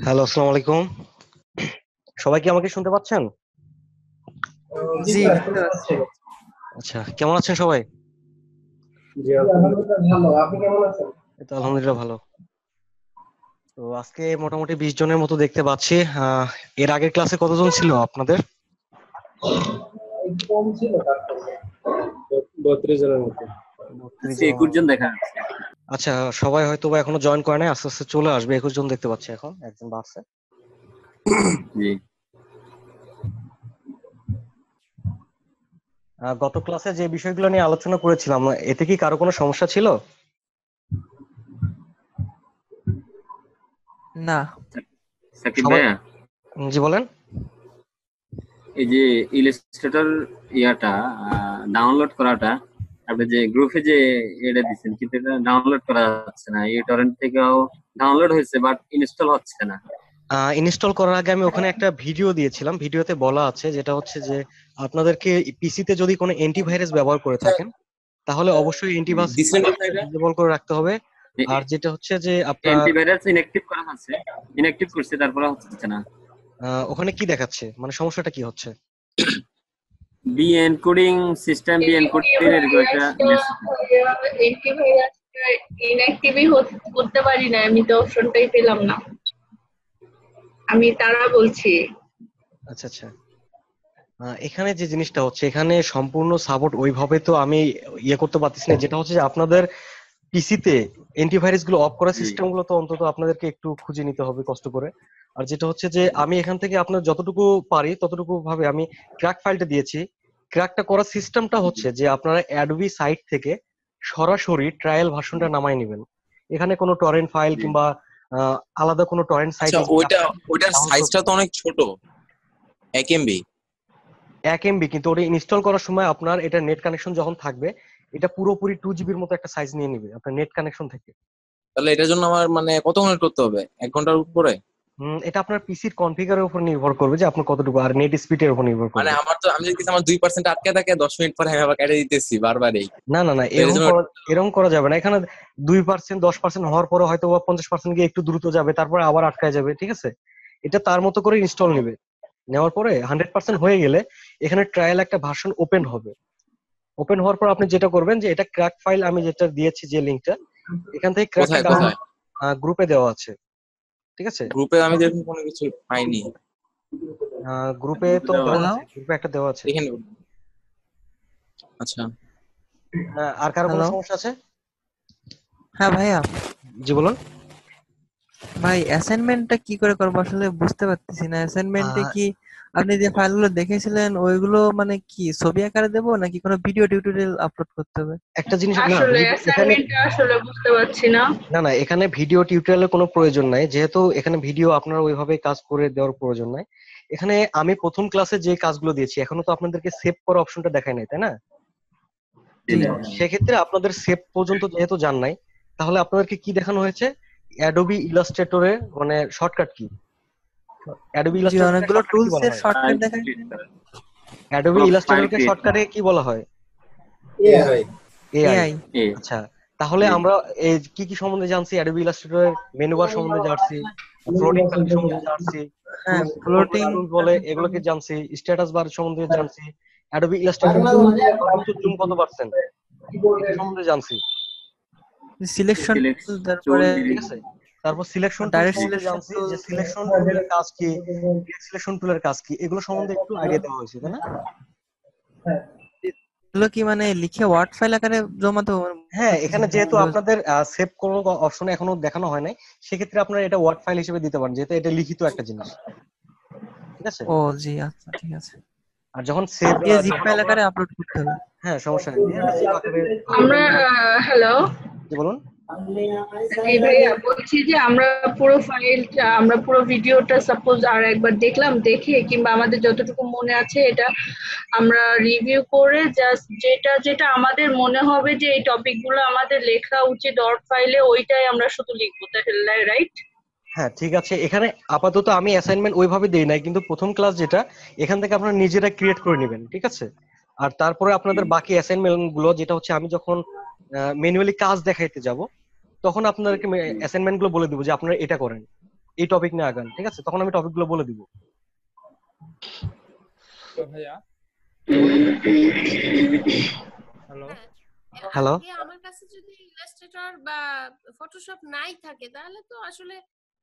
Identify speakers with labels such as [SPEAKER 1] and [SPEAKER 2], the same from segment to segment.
[SPEAKER 1] Hello, আসসালামু আলাইকুম। সবাই কি আমাকে শুনতে পাচ্ছেন?
[SPEAKER 2] জি
[SPEAKER 3] জি,
[SPEAKER 2] স্যার,
[SPEAKER 3] শুনতে
[SPEAKER 2] শুনতে
[SPEAKER 3] পাচ্ছি।
[SPEAKER 2] পাচ্ছি।
[SPEAKER 1] আচ্ছা, কেমন আছেন সবাই?
[SPEAKER 2] জি, আলহামদুলিল্লাহ ভালো। আপনি কেমন আছেন?
[SPEAKER 1] এই তো আলহামদুলিল্লাহ ভালো। তো আজকে মোটামুটি 20 জনের মতো দেখতে পাচ্ছি। এর আগের ক্লাসে কতজন ছিল আপনাদের?
[SPEAKER 2] একটু কম ছিল তার থেকে। 32 জনের মতো।
[SPEAKER 1] 32
[SPEAKER 4] আজকে
[SPEAKER 1] জন।
[SPEAKER 4] 21 জন দেখা যাচ্ছে।
[SPEAKER 1] আচ্ছা, সবাই হয়তো বা এখনো জয়েন করে নাই, আস্তে আস্তে চলে আসবে। 21 জন দেখতে পাচ্ছি, এখন একজন বাড়ছে।
[SPEAKER 4] জি।
[SPEAKER 1] গত ক্লাসে যে বিষয়গুলো নিয়ে আলোচনা করেছিলাম, এতে কি কারো কোনো সমস্যা ছিল?
[SPEAKER 3] না।
[SPEAKER 4] সাকিব
[SPEAKER 1] সবাই।
[SPEAKER 4] ভাইয়া,
[SPEAKER 1] জি বলেন।
[SPEAKER 4] এই যে ইলাস্ট্রেটর ইয়াটা ডাউনলোড করাটা আপনি যে গ্রুপে যে এটা দিচ্ছেন, কিন্তু এটা ডাউনলোড করা যাচ্ছে না। এই টরেন্ট থেকেও ডাউনলোড হয়েছে বাট ইনস্টল হচ্ছে না।
[SPEAKER 1] ইনস্টল করার আগে আমি ওখানে একটা ভিডিও দিয়েছিলাম, ভিডিওতে বলা আছে যেটা হচ্ছে যে আপনাদেরকে পিসিতে যদি কোনো অ্যান্টিভাইরাস ব্যবহার করে থাকেন, তাহলে অবশ্যই অ্যান্টিভাইরাস
[SPEAKER 4] দিচ্ছেন কোথায় এটা?
[SPEAKER 1] ডিসেবল করে রাখতে হবে। আর যেটা হচ্ছে যে আপনার
[SPEAKER 4] অ্যান্টিভাইরাস ইনঅ্যাক্টিভ করা আছে, ইনঅ্যাক্টিভ করছে তারপরে হচ্ছে না।
[SPEAKER 1] ওখানে কি দেখাচ্ছে, মানে সমস্যাটা কি হচ্ছে?
[SPEAKER 4] B encoding system, B encoding এরকম একটা মেসেজ।
[SPEAKER 5] অ্যান্টিভাইরাসটা ইনঅ্যাক্টিভই করতে পারি না, আমি তো অপশনটাই পেলাম না। আমি তারা বলছি।
[SPEAKER 1] আচ্ছা আচ্ছা। এখানে যে জিনিসটা হচ্ছে, এখানে সম্পূর্ণ সাপোর্ট ওইভাবে তো আমি করতে পারতেছি না। যেটা হচ্ছে যে আপনাদের পিসিতে অ্যান্টিভাইরাস গুলো অফ করার
[SPEAKER 4] জি
[SPEAKER 1] সিস্টেম গুলো তো অন্তত আপনাদেরকে একটু খুঁজে নিতে হবে কষ্ট করে। আর যেটা হচ্ছে যে আমি এখান থেকে আপনার যতটুকু পারি ততটুকু ভাবে আমি ক্র্যাক ফাইলটা দিয়েছি। ক্র্যাকটা করার সিস্টেমটা হচ্ছে যে আপনারা অ্যাডোবি সাইট থেকে সরাসরি ট্রায়াল ভার্সনটা নামাই নেবেন। এখানে কোনো টরেন্ট ফাইল
[SPEAKER 4] জি।
[SPEAKER 1] কিংবা আলাদা কোনো টরেন্ট
[SPEAKER 6] আচ্ছা,
[SPEAKER 1] সাইটে
[SPEAKER 6] ওইটার সাইজটা তো অনেক ছোট, 1 MB।
[SPEAKER 1] 1 MB, কিন্তু ওটা ইনস্টল করার সময় আপনার এটা নেট কানেকশন যখন থাকবে, এটা পুরোপুরি 2 জিবির মতো একটা সাইজ নিয়ে নিবে আপনার নেট কানেকশন থেকে।
[SPEAKER 6] তাহলে এটার জন্য আমার মানে কত মিনিট করতে হবে, 1 ঘন্টার উপরে?
[SPEAKER 1] এটা আপনার পিসির কনফিগারের উপর নির্ভর করবে যে আপনার কতটুকু, আর নেট স্পিডের উপর নির্ভর
[SPEAKER 6] মানে
[SPEAKER 1] করবে।
[SPEAKER 6] আমি যদি আমার 2% আটকে থাকে, 10 মিনিট পরে আমি আবার কেটে দিতেছি বারবারই।
[SPEAKER 1] না না না,
[SPEAKER 6] তো এর
[SPEAKER 1] এরকম
[SPEAKER 6] জন্য
[SPEAKER 1] করা, এরকম করা যাবে না। এখানে 2%, 10% হওয়ার পরে হয়তো বা 50% গিয়ে একটু দ্রুত যাবে, তারপরে আবার আটকায় যাবে, ঠিক আছে? এটা তার মতো করে ইনস্টল নেবে। নেওয়ার পরে 100% হয়ে গেলে এখানে ট্রায়াল একটা ভার্সন ওপেন হবে। ওপেন হওয়ার পর আপনি যেটা করবেন যে এটা ক্র্যাক ফাইল আমি যেটা দিয়েছি যে লিংকটা, এখান থেকে ক্র্যাকটা
[SPEAKER 6] কোথায়
[SPEAKER 1] ডাউনলোড
[SPEAKER 6] কোথায়?
[SPEAKER 1] গ্রুপে দেওয়া আছে, ঠিক আছে?
[SPEAKER 6] গ্রুপে আমি দেখুন কোনো কিছু পাইনি।
[SPEAKER 1] গ্রুপে তো
[SPEAKER 4] দেওয়া
[SPEAKER 1] দেওয়া
[SPEAKER 3] হ্যালো।
[SPEAKER 1] আছে, গ্রুপে একটা দেওয়া আছে।
[SPEAKER 6] দেখেন। আচ্ছা।
[SPEAKER 1] আর কারো কোনো
[SPEAKER 3] হ্যালো।
[SPEAKER 1] সমস্যা আছে?
[SPEAKER 3] হ্যাঁ ভাইয়া।
[SPEAKER 1] জি বলুন।
[SPEAKER 3] ভাই, অ্যাসাইনমেন্টটা কি করে করবো আসলে বুঝতে পারতেছি না। অ্যাসাইনমেন্টে কি আপনি যে ফাইলগুলো দেখেছিলেন ওইগুলো মানে কি ছবি আকারে দেবো নাকি কোনো ভিডিও টিউটোরিয়াল আপলোড করতে হবে?
[SPEAKER 1] একটা জিনিস না,
[SPEAKER 5] আসলে
[SPEAKER 1] এখানে
[SPEAKER 5] অ্যাসাইনমেন্টটা আসলে বুঝতে পারছি না।
[SPEAKER 1] না না, এখানে ভিডিও টিউটোরিয়ালের কোনো প্রয়োজন নাই, যেহেতু এখানে ভিডিও আপনার ওইভাবে কাজ করে দেওয়ার প্রয়োজন নাই। এখানে আমি প্রথম ক্লাসে যে কাজগুলো দিয়েছি এখনো তো আপনাদেরকে সেভ করার অপশনটা দেখায় নাই, তাই না?
[SPEAKER 4] জি,
[SPEAKER 3] জি।
[SPEAKER 1] সেক্ষেত্রে আপনাদের সেভ পর্যন্ত যেহেতু যান নাই, তাহলে আপনাদেরকে কি দেখানো হয়েছে? অ্যাডোবি ইলাস্ট্রেটরে মানে শর্টকাট কি, অ্যাডোবি
[SPEAKER 3] জি,
[SPEAKER 1] ইলাস্ট্রেটরকে
[SPEAKER 3] অনেকগুলো
[SPEAKER 1] শর্টকাট কি
[SPEAKER 3] টুলস
[SPEAKER 1] বলা
[SPEAKER 3] এর
[SPEAKER 1] হয়?
[SPEAKER 3] শর্টকাট
[SPEAKER 4] ফাইল
[SPEAKER 3] দেখায়।
[SPEAKER 4] ক্রিয়েট করা,
[SPEAKER 1] অ্যাডোবি
[SPEAKER 4] কোনো ফাইল
[SPEAKER 1] ইলাস্ট্রেটরকে
[SPEAKER 4] ক্রিয়েট করা।
[SPEAKER 1] শর্টকাটে কি বলা হয়?
[SPEAKER 2] এআই।
[SPEAKER 1] এআই।
[SPEAKER 3] এআই।
[SPEAKER 4] এ
[SPEAKER 1] আচ্ছা, তাহলে
[SPEAKER 4] জি
[SPEAKER 1] আমরা এই কি কি সম্বন্ধে জানছি? অ্যাডোবি ইলাস্ট্রেটরের মেনু বার সম্বন্ধে জানছি, ফ্লোটিং প্যানেল সম্বন্ধে জানছি,
[SPEAKER 3] হ্যাঁ,
[SPEAKER 1] কোন কোন
[SPEAKER 3] ফ্লোটিং।
[SPEAKER 1] টুল বলে এগুলোকে জানছি, স্ট্যাটাস বার সম্বন্ধে জানছি, অ্যাডোবি ইলাস্ট্রেটর সর্বোচ্চ জুম কত পার্সেন্ট এটা সম্বন্ধে জানছি,
[SPEAKER 3] সিলেকশন
[SPEAKER 4] সিলেক্ট
[SPEAKER 3] টুল,
[SPEAKER 4] টুল।
[SPEAKER 3] তারপরে
[SPEAKER 1] ঠিক আছে? তারপর সিলেকশন টুল
[SPEAKER 3] ডাইরেক্ট
[SPEAKER 1] সম্বন্ধে
[SPEAKER 3] সিলেকশন
[SPEAKER 1] জানছি,
[SPEAKER 3] টুল।
[SPEAKER 1] যে সিলেকশন টুলের কাজ কি, সিলেকশন টুলের কাজ কি, এগুলো সম্বন্ধে একটু আইডিয়া দেওয়া হয়েছে, তাই না?
[SPEAKER 3] এগুলো কি মানে লিখে ওয়ার্ড ফাইল আকারে জমাতে হবে?
[SPEAKER 1] হ্যাঁ,
[SPEAKER 3] বুঝতেছি
[SPEAKER 1] এখানে
[SPEAKER 3] না
[SPEAKER 1] যেহেতু
[SPEAKER 3] এগুলো।
[SPEAKER 1] আপনাদের সেভ কোনো অপশন এখনো দেখানো হয় নাই, সেক্ষেত্রে আপনারা এটা ওয়ার্ড ফাইল হিসেবে দিতে পারেন, যেহেতু এটা লিখিত একটা জিনিস, ঠিক আছে?
[SPEAKER 3] ও জি, আচ্ছা ঠিক আছে।
[SPEAKER 1] আর যখন সেভ,
[SPEAKER 3] দিয়ে জিপ
[SPEAKER 1] যখন
[SPEAKER 3] ফাইল
[SPEAKER 1] আমরা,
[SPEAKER 3] আকারে আপলোড করতে হবে।
[SPEAKER 1] হ্যাঁ সমস্যা নেই, দিয়ে এটা জিপ আকারে আপলোড
[SPEAKER 5] আমরা
[SPEAKER 1] করতে হবে।
[SPEAKER 5] হ্যালো।
[SPEAKER 1] জি বলুন।
[SPEAKER 5] জি ভাইয়া, বলছি যে আমরা পুরো ভিডিওটা সাপোজ আর একবার দেখলাম, দেখে কিংবা আমাদের যতটুকু মনে আছে এটা আমরা রিভিউ করে জাস্ট যেটা যেটা আমাদের মনে হবে যে এই টপিক গুলো আমাদের লেখা উচিত ডট ফাইলে, ওইটাই আমরা শুধু লিখবো, তাই রাইট?
[SPEAKER 1] হ্যাঁ ঠিক আছে, এখানে আপাতত আমি অ্যাসাইনমেন্ট ওইভাবে দেই নাই, কিন্তু প্রথম ক্লাস যেটা, এখান থেকে আপনারা নিজেরা ক্রিয়েট করে নেবেন, ঠিক আছে? আর তারপরে আপনাদের বাকি অ্যাসাইনমেন্ট গুলো যেটা হচ্ছে আমি যখন ম্যানুয়ালি কাজ দেখাইতে যাব, তখন আপনাদেরকে অ্যাসাইনমেন্ট গুলো বলে দেবো যে আপনারা এটা করেন। এই টপিক নিয়ে আগান, ঠিক আছে? তখন আমি টপিকগুলো বলে দিব।
[SPEAKER 7] তো ভাইয়া হ্যালো
[SPEAKER 1] হ্যালো।
[SPEAKER 8] আগে আমার কাছে যদি ইলাস্ট্রেটর বা ফটোশপ নাই থাকে তাহলে তো আসলে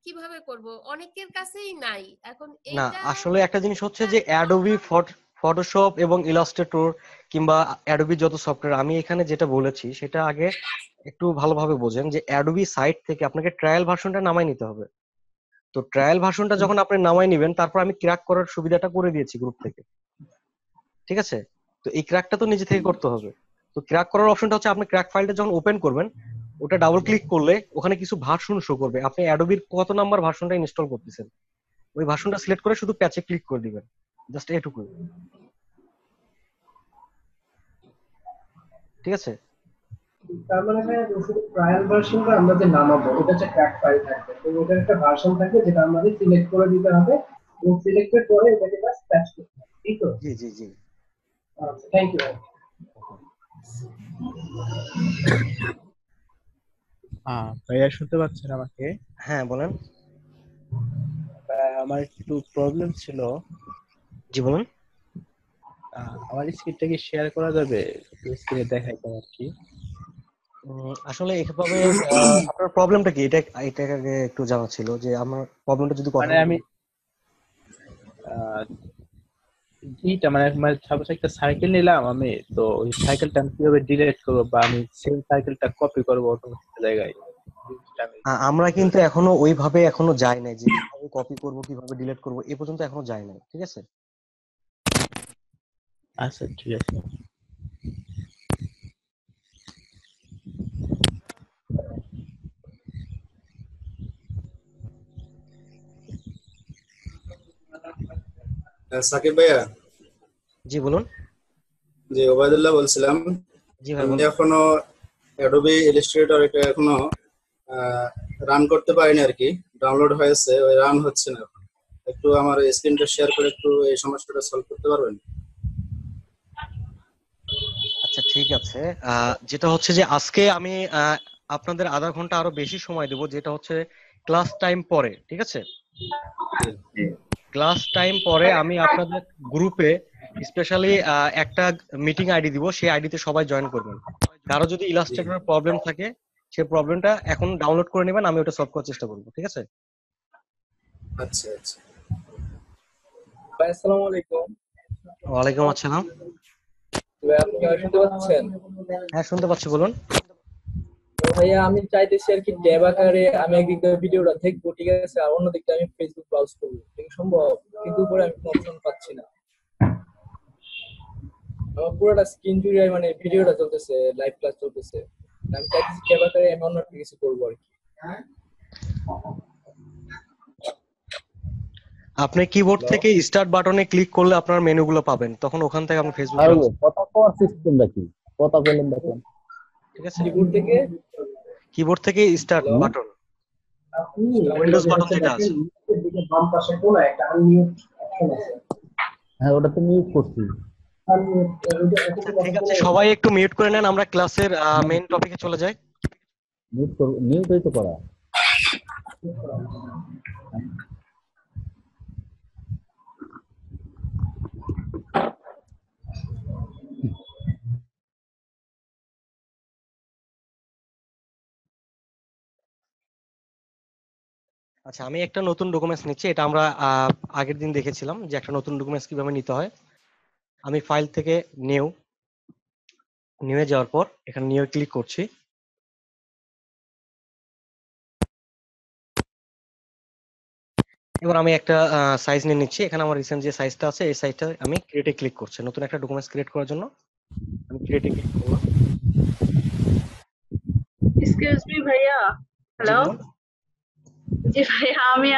[SPEAKER 8] কিভাবে করব, অনেকের কাছেই নাই এখন
[SPEAKER 1] না,
[SPEAKER 8] এইটা।
[SPEAKER 1] আসলে একটা জিনিস হচ্ছে যে অ্যাডোবি ফটোশপ এবং ইলাস্ট্রেটর কিংবা অ্যাডোবি যত সফটওয়্যার, আমি এখানে যেটা বলেছি সেটা আগে একটু ভালোভাবে বোঝেন যে অ্যাডোবি সাইট থেকে আপনাকে ট্রায়াল ভার্সনটা নামাই নিতে হবে। তো ট্রায়াল ভার্সনটা যখন আপনি নামাই নেবেন, তারপর আমি ক্র্যাক করার সুবিধাটা করে দিয়েছি গ্রুপ থেকে, ঠিক আছে? তো এই ক্র্যাকটা তো নিজে থেকে করতে হবে। তো ক্র্যাক করার অপশনটা হচ্ছে আপনি ক্র্যাক ফাইলটা যখন ওপেন করবেন, ওটা ডাবল ক্লিক করলে ওখানে কিছু ভার্সন শো করবে, আপনি অ্যাডোবির কত নাম্বার ভার্সনটা ইনস্টল করতেছেন ওই ভার্সনটা সিলেক্ট করে শুধু প্যাচে ক্লিক করে দিবেন, জাস্ট এটুকুই, ঠিক আছে?
[SPEAKER 2] তার মানে ভাই শুধু ট্রায়াল ভার্সনটা আমরা যে নামাবো ওটা হচ্ছে ক্র্যাক ফাইল থাকবে, তো ওটার একটা ভার্সন থাকবে যেটা আমাদের সিলেক্ট করে দিতে হবে এবং সিলেক্টেড পরে এটাকে জাস্ট প্যাচ করতে হবে, ঠিক তো?
[SPEAKER 1] জি জি জি।
[SPEAKER 2] আচ্ছা, থ্যাংক ইউ।
[SPEAKER 7] ভাইয়া শুনতে পাচ্ছেন আমাকে?
[SPEAKER 1] হ্যাঁ বলেন।
[SPEAKER 7] আমার একটু প্রবলেম ছিল।
[SPEAKER 1] জি বলুন।
[SPEAKER 7] আমার স্ক্রিনটা কি শেয়ার করা যাবে? স্ক্রিনে দেখাইতাম আর কি।
[SPEAKER 1] আসলে এইভাবে আপনার প্রবলেমটা কি, এটা এটা আগে একটু জানা ছিল যে আমার প্রবলেমটা যদি কথা
[SPEAKER 7] মানে আমি এইটা মানে সাপোজ একটা সাইকেল নিলাম আমি, তো ওই সাইকেলটা আমি কিভাবে ডিলিট করবো বা আমি সেম সাইকেলটা কপি করবো অন্য একটা জায়গায়?
[SPEAKER 1] আমরা কিন্তু এখনো ওইভাবে এখনো যাই নাই যে কিভাবে কপি করব কিভাবে ডিলিট করব, এ পর্যন্ত এখনো যাই নাই, ঠিক আছে?
[SPEAKER 7] আচ্ছা ঠিক আছে।
[SPEAKER 9] সাকিব ভাইয়া,
[SPEAKER 1] জি বলুন।
[SPEAKER 9] জি ওবায়দুল্লাহ বলছিলাম।
[SPEAKER 1] জি ভাই
[SPEAKER 9] আমি
[SPEAKER 1] বলুন।
[SPEAKER 9] এখনো অ্যাডোবি ইলাস্ট্রেটর এটা এখনো রান করতে পারিনি আর কি, ডাউনলোড হয়েছে, ওই রান হচ্ছে না এখন। একটু আমার স্ক্রিনটা শেয়ার করে একটু এই সমস্যাটা সলভ করতে পারবেন?
[SPEAKER 1] আচ্ছা ঠিক আছে। যেটা হচ্ছে যে আজকে আমি আপনাদের আধা ঘন্টা আরো বেশি সময় দেব, যেটা হচ্ছে ক্লাস টাইম পরে, ঠিক আছে? ক্লাস টাইম পরে আমি আপনাদের গ্রুপে স্পেশালি একটা মিটিং আইডি দিব, সেই আইডিতে সবাই জয়েন করবেন। কারো যদি ইলাস্ট্রেটরের প্রবলেম থাকে সেই প্রবলেমটা এখন ডাউনলোড করে নেবেন, আমি ওটা সলভ করার চেষ্টা করব, ঠিক আছে?
[SPEAKER 9] আচ্ছা আচ্ছা।
[SPEAKER 6] ভাই আসসালামু আলাইকুম।
[SPEAKER 1] ওয়ালাইকুম আসসালাম।
[SPEAKER 6] ভাই আপনি কি আমায় শুনতে পাচ্ছেন?
[SPEAKER 1] হ্যাঁ শুনতে পাচ্ছি, বলুন।
[SPEAKER 6] ভাইয়া আমি চাইতেছি আর কি ট্যাব আকারে আমি একদিক দিয়ে ভিডিওটা দেখবো, ঠিক আছে, আর অন্য দিক দিয়ে আমি ফেসবুক ব্রাউজ করবো, এটা সম্ভব? কিন্তু উপরে আমি কোনো অপশন পাচ্ছি না। আমার পুরোটা স্ক্রিন জুড়ে মানে ভিডিওটা চলতেছে, লাইভ ক্লাস চলতেছে। আমি চাইতেছি ট্যাব আকারে আমি অন্য কিছু করবো আর কি।
[SPEAKER 1] আপনি কিবোর্ড থেকে স্টার্ট বাটনে ক্লিক করলে আপনার মেনুগুলো পাবেন, তখন ওখান থেকে আপনি ফেসবুক
[SPEAKER 10] কথা কওয়ার সিস্টেমটা কি? কথা বলেন দেখেন।
[SPEAKER 1] ঠিক আছে?
[SPEAKER 6] কিবোর্ড থেকে
[SPEAKER 1] স্টার্ট
[SPEAKER 10] Hello?
[SPEAKER 1] বাটন,
[SPEAKER 2] আপনি
[SPEAKER 1] উইন্ডোজ বাটন যেটা আছে,
[SPEAKER 2] নিচের দিকে বাম পাশে কোণায় একটা আনমিউট অপশন আছে।
[SPEAKER 10] হ্যাঁ ওটা তো মিউট করছি।
[SPEAKER 1] আচ্ছা ঠিক আছে, সবাই একটু মিউট করে নেন, আমরা ক্লাসের মেইন টপিকে চলে যাই।
[SPEAKER 10] মিউট হইতে করা।
[SPEAKER 1] আচ্ছা আমি একটা নতুন ডকুমেন্টস নিচ্ছি, এটা আমরা আগের দিন দেখেছিলাম যে একটা নতুন ডকুমেন্টস কিভাবে নিতে হয়। আমি ফাইল থেকে নিয়ে যাওয়ার পর এখানে নিউ ক্লিক করছি। এবার আমি একটা সাইজ নিয়ে নিচ্ছি, এখানে আমার রিসেন্ট যে সাইজটা আছে এই সাইজটা আমি ক্রিয়েটে ক্লিক করছি। নতুন একটা ডকুমেন্টস ক্রিয়েট করার জন্য আমি ক্রিয়েটে ক্লিক করলাম।
[SPEAKER 5] এক্সকিউজ মি ভাইয়া, হ্যালো। জি ভাইয়া, আমি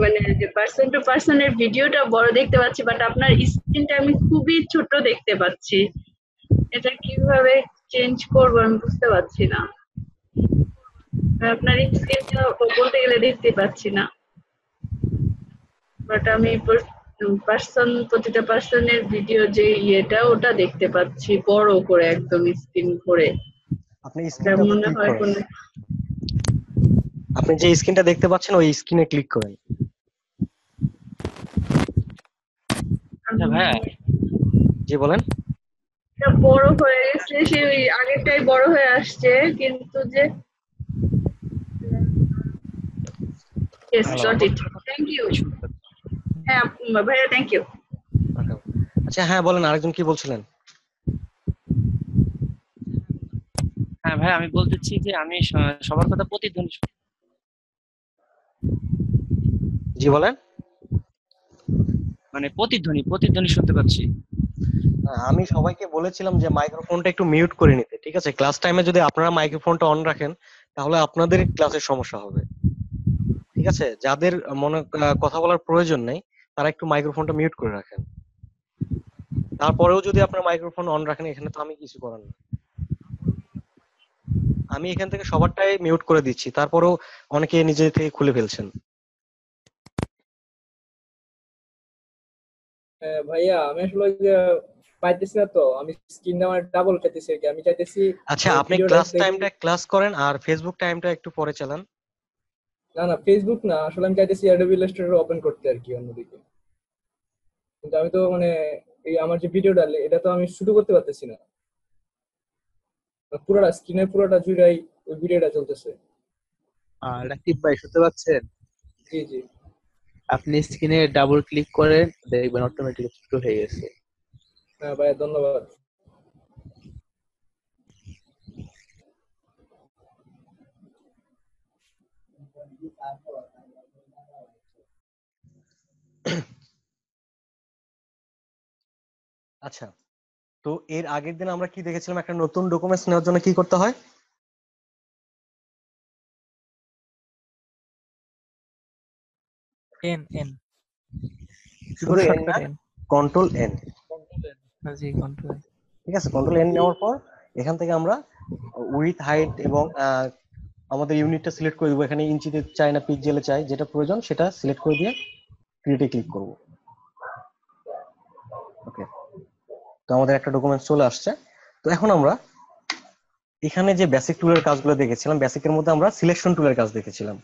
[SPEAKER 5] মানে যে পার্সন টু পার্সনের ভিডিওটা বড় দেখতে পাচ্ছি, বাট আপনার স্ক্রিনটা আমি খুবই ছোট দেখতে পাচ্ছি। এটা কিভাবে চেঞ্জ করবো আমি বুঝতে পারছি না। আপনার স্ক্রিনটা বলতে গেলে দেখতে পাচ্ছি না, বাট আমি প্রতিটা পার্সনের ভিডিও যে ইয়েটা ওটা দেখতে পাচ্ছি বড় করে একদম স্ক্রিন করে।
[SPEAKER 1] আপনি স্ক্রিনটা
[SPEAKER 5] মনে
[SPEAKER 1] ক্লিক
[SPEAKER 5] হয়
[SPEAKER 1] করেন। আপনি যে স্ক্রিনটা দেখতে পাচ্ছেন ওই স্ক্রিনে ক্লিক করেন।
[SPEAKER 11] আচ্ছা ভাইয়া,
[SPEAKER 1] জি বলেন।
[SPEAKER 5] এটা বড় হয়ে গেছে, সেই আগেরটাই বড় হয়ে আসছে, কিন্তু যে yes
[SPEAKER 11] hello,
[SPEAKER 5] got it, thank you. হ্যাঁ ভাইয়া, থ্যাংক ইউ।
[SPEAKER 1] আচ্ছা হ্যাঁ বলেন, আরেকজন কি বলছিলেন?
[SPEAKER 11] হ্যাঁ ভাই, আমি বলতেছি যে আমি সবার কথা প্রতিধ্বনি
[SPEAKER 1] জি বলেন।
[SPEAKER 11] মানে প্রতিধ্বনি শুনতে পাচ্ছি।
[SPEAKER 1] আমি সবাইকে বলেছিলাম যে মাইক্রোফোনটা একটু মিউট করে নিতে, ঠিক আছে? ক্লাস টাইমে যদি আপনারা মাইক্রোফোনটা অন রাখেন তাহলে আপনাদের ক্লাসের সমস্যা হবে, ঠিক আছে? যাদের মনে কথা বলার প্রয়োজন নেই তারা একটু মাইক্রোফোনটা মিউট করে রাখেন। তারপরেও যদি আপনারা মাইক্রোফোন অন রাখেন, এখানে তো আমি কিছু করার না। আমি এখান থেকে সবারটাই মিউট করে দিচ্ছি, তারপরেও অনেকে নিজে থেকে খুলে ফেলছেন।
[SPEAKER 6] ভাইয়া আমি আসলে ওই যে পাইতেছি না, তো আমি স্ক্রিনটা আমার ডাবল চাইতেছি আর কি। আমি চাইতেছি
[SPEAKER 1] আচ্ছা আপনি
[SPEAKER 6] ভিডিওটা
[SPEAKER 1] ক্লাস
[SPEAKER 6] দেখি।
[SPEAKER 1] টাইমটা ক্লাস করেন আর ফেসবুক টাইমটা একটু পরে চালান।
[SPEAKER 6] না না, ফেসবুক না, আসলে আমি চাইতেছি অ্যাডোবি ইলাস্ট্রেটর ওপেন করতে আর কি অন্যদিকে। কিন্তু আমি তো মানে এই আমার যে ভিডিওটা এটা তো আমি শুরু করতে পারতেছি না, পুরোটা স্ক্রিনের পুরোটা জুড়াই ওই ভিডিওটা চলতেছে।
[SPEAKER 7] রাকিব ভাই শুনতে পাচ্ছেন?
[SPEAKER 6] জি জি।
[SPEAKER 7] আপনি স্ক্রিনে ডাবল ক্লিক করেন, দেখবেন অটোমেটিক শুরু হয়ে গেছে।
[SPEAKER 6] হ্যাঁ ভাইয়া, ধন্যবাদ।
[SPEAKER 1] আচ্ছা, তো এর আগের দিন আমরা কি দেখেছিলাম, একটা নতুন ডকুমেন্টস নেওয়ার জন্য কি করতে হয়?
[SPEAKER 3] এন এন
[SPEAKER 1] শুধু এন না,
[SPEAKER 3] শর্টকাট এন।
[SPEAKER 1] Control N.
[SPEAKER 3] জি কন্ট্রোল।
[SPEAKER 1] ঠিক আছে, কন্ট্রোল এন নেওয়ার পর এখান থেকে আমরা উইথ হাইট এবং আমাদের ইউনিটটা সিলেক্ট করে দেবো। এখানে ইঞ্চিতে চাই না পিক্সেলে চাই, যেটা প্রয়োজন সেটা সিলেক্ট করে দিয়ে ক্রিয়েটে ক্লিক করব। ওকে, তো আমাদের একটা ডকুমেন্ট চলে আসছে। তো এখন আমরা এখানে যে বেসিক টুলের কাজগুলো দেখেছিলাম, বেসিকের মধ্যে আমরা সিলেকশন টুলের কাজ দেখেছিলাম।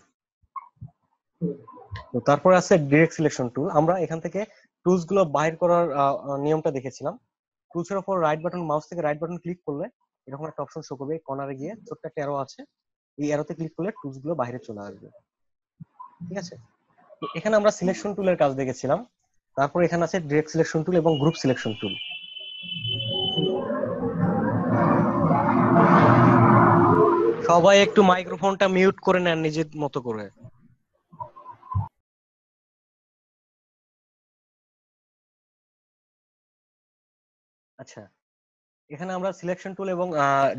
[SPEAKER 1] তো তারপরে আছে ডিরেক্ট সিলেকশন টুল। আমরা এখান থেকে টুলস গুলো বাইর করার নিয়মটা দেখেছিলাম। টুলস এর উপর রাইট বাটন, মাউস থেকে রাইট বাটন ক্লিক করলে এরকম একটা অপশন শো করবে, কর্নারে গিয়ে ছোট্ট একটা অ্যারো আছে, এই অ্যারোতে ক্লিক করলে টুলস গুলো বাইরে চলে আসবে। ঠিক আছে, তো এখানে আমরা সিলেকশন টুলের কাজ দেখেছিলাম। তারপর এখানে আছে ডিরেক্ট সিলেকশন টুল এবং গ্রুপ সিলেকশন টুল। সবাই একটু মাইক্রোফোনটা মিউট করে নেন নিজের মতো করে। আচ্ছা, এখানে আমরা সিলেকশন টুল এবং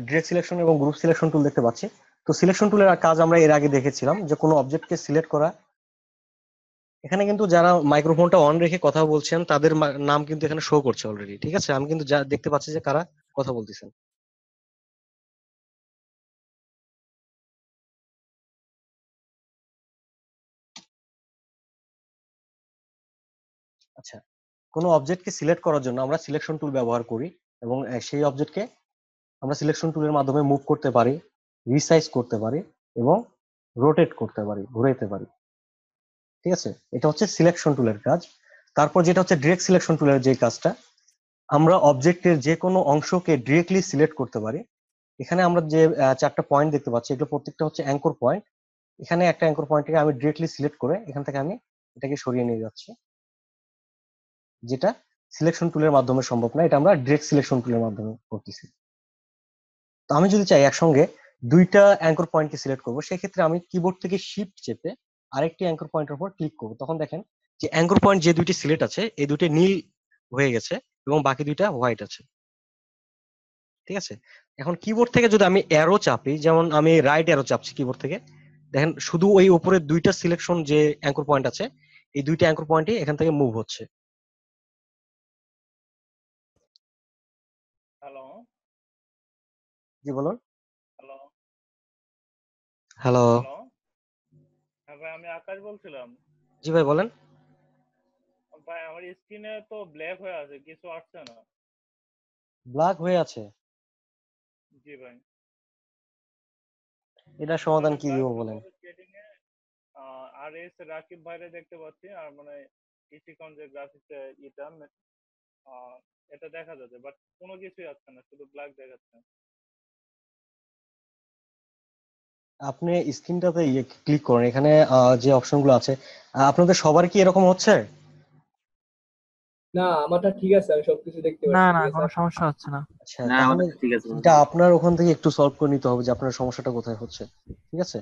[SPEAKER 1] ডিরেক্ট সিলেকশন এবং গ্রুপ সিলেকশন টুল দেখতে পাচ্ছি। তো সিলেকশন টুলের কাজ আমরা এর আগে দেখেছিলাম, যে কোনো অবজেক্টকে সিলেক্ট করা। এখানে কিন্তু যারা মাইক্রোফোনটা অন রেখে কথা বলছেন তাদের নাম কিন্তু এখানে শো করছে অলরেডি। ঠিক আছে, আমি কিন্তু যা দেখতে পাচ্ছি যে কারা কথা বলতেছেন। আচ্ছা, কোনো অবজেক্টকে সিলেক্ট করার জন্য আমরা সিলেকশন টুল ব্যবহার করি এবং সেই অবজেক্টকে আমরা সিলেকশন টুলের মাধ্যমে মুভ করতে পারি, রিসাইজ করতে পারি এবং রোটেট করতে পারি, ঘুরাইতে পারি। ঠিক আছে, এটা হচ্ছে সিলেকশন টুলের কাজ। তারপর যেটা হচ্ছে ডিরেক্ট সিলেকশন টুলের যে কাজটা, আমরা অবজেক্টের যে কোনো অংশকে ডিরেক্টলি সিলেক্ট করতে পারি। এখানে আমরা যে চারটা পয়েন্ট দেখতে পাচ্ছি, এগুলো প্রত্যেকটা হচ্ছে অ্যাঙ্কর পয়েন্ট। এখানে একটা অ্যাঙ্কর পয়েন্টকে আমি ডিরেক্টলি সিলেক্ট করে এখান থেকে আমি এটাকে সরিয়ে নিয়ে যাচ্ছি, যেটা সিলেকশন টুলের মাধ্যমে সম্ভব না, এটা আমরা ডিরেক্ট সিলেকশন টুলের মাধ্যমে করতেছি। তো আমি যদি চাই একসঙ্গে দুইটা অ্যাঙ্কর পয়েন্টকে সিলেক্ট করবো, সেক্ষেত্রে আমি কিবোর্ড থেকে শিফট চেপে আরেকটি অ্যাঙ্কর পয়েন্টের উপর ক্লিক করবো। তখন দেখেন যে অ্যাঙ্কর পয়েন্ট যে দুইটি সিলেক্ট আছে এই দুইটি নীল হয়ে গেছে এবং বাকি দুইটা হোয়াইট আছে। ঠিক আছে, এখন কিবোর্ড থেকে যদি আমি অ্যারো চাপি, যেমন আমি রাইট অ্যারো চাপছি কিবোর্ড থেকে, দেখেন শুধু ওই উপরে দুইটা সিলেকশন যে অ্যাঙ্কর পয়েন্ট আছে এই দুইটা অ্যাঙ্কর পয়েন্টই এখান থেকে মুভ হচ্ছে।
[SPEAKER 12] হ্যালো
[SPEAKER 1] জি বলুন।
[SPEAKER 12] Hello
[SPEAKER 1] hello.
[SPEAKER 12] হ্যালো হ্যাঁ ভাই, আমি আকাশ বলছিলাম।
[SPEAKER 1] জি ভাই বলেন।
[SPEAKER 12] ভাই আমার স্ক্রিনে তো ব্ল্যাক হয়ে আছে, কিছু আসছে না।
[SPEAKER 1] ব্ল্যাক হয়ে আছে?
[SPEAKER 12] জি ভাই।
[SPEAKER 1] এটা সমাধান কি
[SPEAKER 12] ব্ল্যাক
[SPEAKER 1] দিব
[SPEAKER 12] হলে
[SPEAKER 1] বলেন?
[SPEAKER 12] পরে সেটিং এ আর এস রাকিব ভাইরে দেখতে পাচ্ছি, আর মানে ইসিকন যে গ্রাফিক্স এটা আহ, এটা দেখা যাচ্ছে, বাট কোনো কিছুই আসছে না, শুধু ব্ল্যাক দেখাচ্ছে।
[SPEAKER 1] আপনি স্ক্রিনটাতে ক্লিক করেন, এখানে যে অপশনগুলো আছে আপনাদের সবার কি এরকম হচ্ছে?
[SPEAKER 6] না, আমারটা ঠিক আছে, আমি সবকিছু দেখতে
[SPEAKER 3] না
[SPEAKER 6] পাচ্ছি,
[SPEAKER 3] না,
[SPEAKER 6] ঠিক আছে।
[SPEAKER 3] কোনো সমস্যা হচ্ছে না।
[SPEAKER 1] আচ্ছা,
[SPEAKER 4] না
[SPEAKER 1] তাহলে
[SPEAKER 4] আমাদের ঠিক আছে।
[SPEAKER 1] এটা আপনার ওখান থেকে একটু সলভ করে নিতে হবে যে আপনার সমস্যাটা কোথায় হচ্ছে। ঠিক আছে?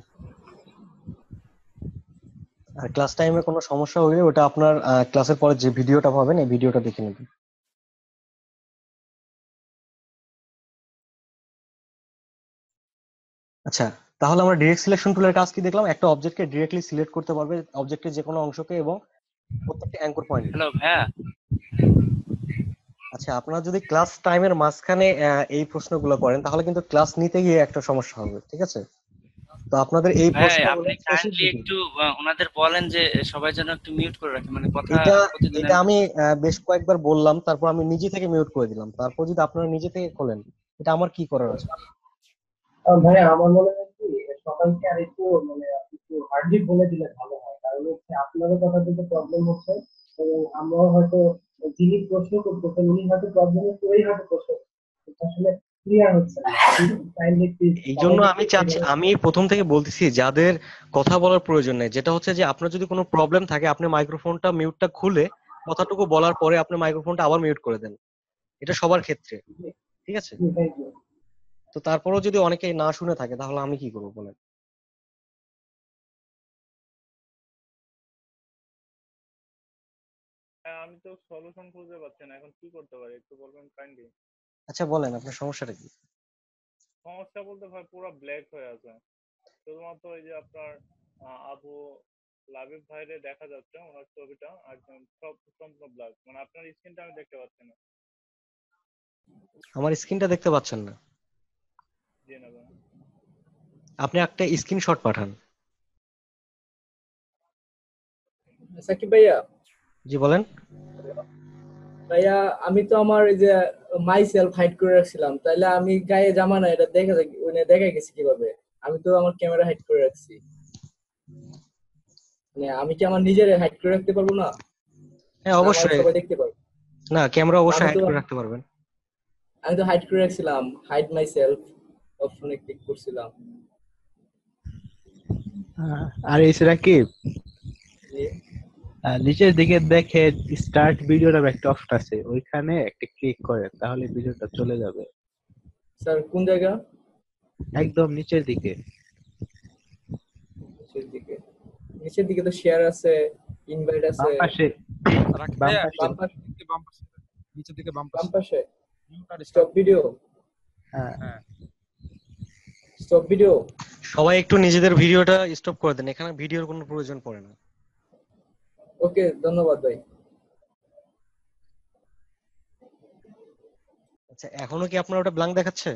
[SPEAKER 1] আর ক্লাস টাইমে কোনো সমস্যা হলে ওটা আপনার ক্লাসের পরে যে ভিডিওটা পাবেন এই ভিডিওটা দেখে নেবেন। আচ্ছা, তাহলে আমরা ডিরেক্ট সিলেকশন টুলের কাজ কি দেখলাম? একটা অবজেক্টকে ডিরেক্টলি সিলেক্ট করতে পারবে, অবজেক্টের যে কোনো অংশকে এবং প্রত্যেকটা অ্যাঙ্কর পয়েন্ট।
[SPEAKER 11] হ্যালো ভাইয়া।
[SPEAKER 1] আচ্ছা, আপনারা যদি ক্লাস টাইমের মাঝখানে এই প্রশ্নগুলো করেন তাহলে কিন্তু ক্লাস নিতে গিয়ে একটা সমস্যা হবে। ঠিক আছে? তো আপনাদের এই
[SPEAKER 11] ভাইয়া
[SPEAKER 1] প্রশ্নগুলো
[SPEAKER 11] আপনি
[SPEAKER 1] শেষের
[SPEAKER 11] কাইন্ডলি
[SPEAKER 1] দিকে।
[SPEAKER 11] একটু ওনাদের বলেন যে সবাই যেন একটু মিউট করে রাখে, মানে কথা
[SPEAKER 1] এটা
[SPEAKER 11] প্রতিদিনের
[SPEAKER 1] এটা আমি বেশ কয়েকবার বললাম, তারপর আমি নিজে থেকে মিউট করে দিলাম, তারপর যদি আপনারা নিজে থেকে খোলেন এটা আমার কি করার আছে?
[SPEAKER 2] ভাইয়া আমার মনে হয় কি সবাইকে আর একটু মানে একটু হার্ডলি বলে দিলে ভালো হয়, কারণ হচ্ছে আপনারও কথা বলতে প্রবলেম হচ্ছে এবং আমরাও হয়তো যিনি প্রশ্ন করতেছেন উনি হয়তো প্রবলেমে পড়েই হয়তো প্রশ্ন করছেন, কিন্তু আসলে ক্লিয়ার হচ্ছে না। কাইন্ডলি প্লিজ
[SPEAKER 1] এই জন্য
[SPEAKER 2] সবাইকে
[SPEAKER 1] আমি
[SPEAKER 2] একটু
[SPEAKER 1] চাচ্ছি,
[SPEAKER 2] সেভাবে।
[SPEAKER 1] আমি প্রথম থেকে বলতেছি যাদের কথা বলার প্রয়োজন নেই, যেটা হচ্ছে যে আপনার যদি কোনো প্রবলেম থাকে আপনি মাইক্রোফোনটা মিউটটা খুলে কথাটুকু বলার পরে আপনি মাইক্রোফোনটা আবার মিউট করে দেন। এটা সবার ক্ষেত্রে। ঠিক আছে?
[SPEAKER 2] Thank you.
[SPEAKER 1] তো তারপরেও যদি অনেকে না শুনে থাকে তাহলে আমি কি করবো বলেন?
[SPEAKER 12] হ্যাঁ, আমি তো সলিউশন খুঁজে পাচ্ছি না, এখন কি করতে পারি একটু বলবেন কাইন্ডলি।
[SPEAKER 1] আচ্ছা বলেন আপনার সমস্যাটা কি?
[SPEAKER 12] সমস্যা বলতে ভাই পুরো ব্ল্যাক হয়ে আছে, শুধুমাত্র এই যে আপনার আবু লাবিব ভাইরে দেখা যাচ্ছে, ওনার ছবিটা একদম সব সম্পূর্ণ ব্ল্যাক, মানে আপনার স্ক্রিনটা আমি দেখতে পাচ্ছি না।
[SPEAKER 1] আমার স্ক্রিনটা দেখতে পাচ্ছেন না?
[SPEAKER 12] জি না ভাই।
[SPEAKER 1] আপনি একটা স্ক্রিনশট পাঠান।
[SPEAKER 6] সাকিব ভাইয়া,
[SPEAKER 1] জি বলেন।
[SPEAKER 6] ভাইয়া আমি তো আমার এই যে মাই সেলফ হাইড করে রাখছিলাম, তাইলে আমি গায়ে জামা না এটা দেখা গেছে কিভাবে? আমি তো আমার ক্যামেরা হাইড করে রাখছি, মানে আমি কি আমার নিজের হাইড করে রাখতে পারবো না?
[SPEAKER 1] হ্যাঁ
[SPEAKER 6] না আমার
[SPEAKER 1] অবশ্যই।
[SPEAKER 6] সবাই দেখতে পারবে?
[SPEAKER 1] না, ক্যামেরা অবশ্যই
[SPEAKER 6] আমি
[SPEAKER 1] হাইড
[SPEAKER 6] তো
[SPEAKER 1] করে রাখতে পারবেন।
[SPEAKER 6] আমি তো হাইড করে রাখছিলাম, হাইড মাই সেলফ অপশনে ক্লিক করছিলাম।
[SPEAKER 7] আর এছাড়া কি
[SPEAKER 6] জি
[SPEAKER 7] নিচের দিকে দেখে স্টার্ট ভিডিওর একটা অপশন আছে, ওইখানে একটা ক্লিক করে তাহলে ভিডিওটা চলে যাবে।
[SPEAKER 6] স্যার, কোন জায়গা?
[SPEAKER 7] একদম নিচের দিকে।
[SPEAKER 6] নিচের দিকে? নিচের দিকে তো শেয়ার আছে, ইনভাইট আছে।
[SPEAKER 7] বাম পাশে,
[SPEAKER 13] রাকিব
[SPEAKER 7] বাম
[SPEAKER 13] ভাইয়া,
[SPEAKER 7] পাশে।
[SPEAKER 6] বাম পাশে?
[SPEAKER 13] বাম পাশে, নিচের দিকে বাম
[SPEAKER 6] বাম
[SPEAKER 13] পাশে
[SPEAKER 6] পাশে
[SPEAKER 13] মিউট আর
[SPEAKER 6] স্টপ ভিডিও।
[SPEAKER 7] হ্যাঁ
[SPEAKER 13] হ্যাঁ।
[SPEAKER 6] Stop video.
[SPEAKER 1] সবাই একটু নিজেদের ভিডিওটা স্টপ করে দেন, এখানে ভিডিওর কোনো প্রয়োজন পড়ে না।
[SPEAKER 6] ওকে, ধন্যবাদ ভাই।
[SPEAKER 1] আচ্ছা, এখনো কি আপনার ওটা ব্ল্যাঙ্ক দেখাচ্ছে?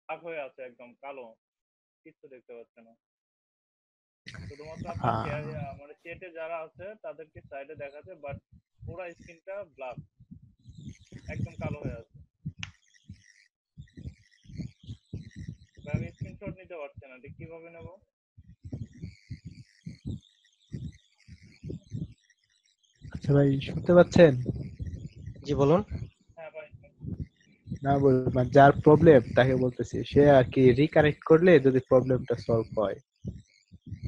[SPEAKER 12] ব্ল্যাক হয়ে আছে, একদম কালো, কিছু দেখতে পাচ্ছে না। শুধুমাত্র আপনার মানে চেটে যারা আছে তাদেরকে সাইডে দেখাচ্ছে, বাট পুরো স্ক্রিনটা ব্ল্যাক, একদম কালো হয়ে আছে। আমি স্ক্রিনশট নিতে পারছি না, এটা কিভাবে নেব?
[SPEAKER 7] আচ্ছা ভাই, শুনতে পাচ্ছেন?
[SPEAKER 1] জি বলুন।
[SPEAKER 12] হ্যাঁ ভাই।
[SPEAKER 7] না বলবেন, যার প্রবলেম তাকে বলতেছি, সে আর কি রিকানেক্ট করলে যদি প্রবলেমটা সলভ হয়,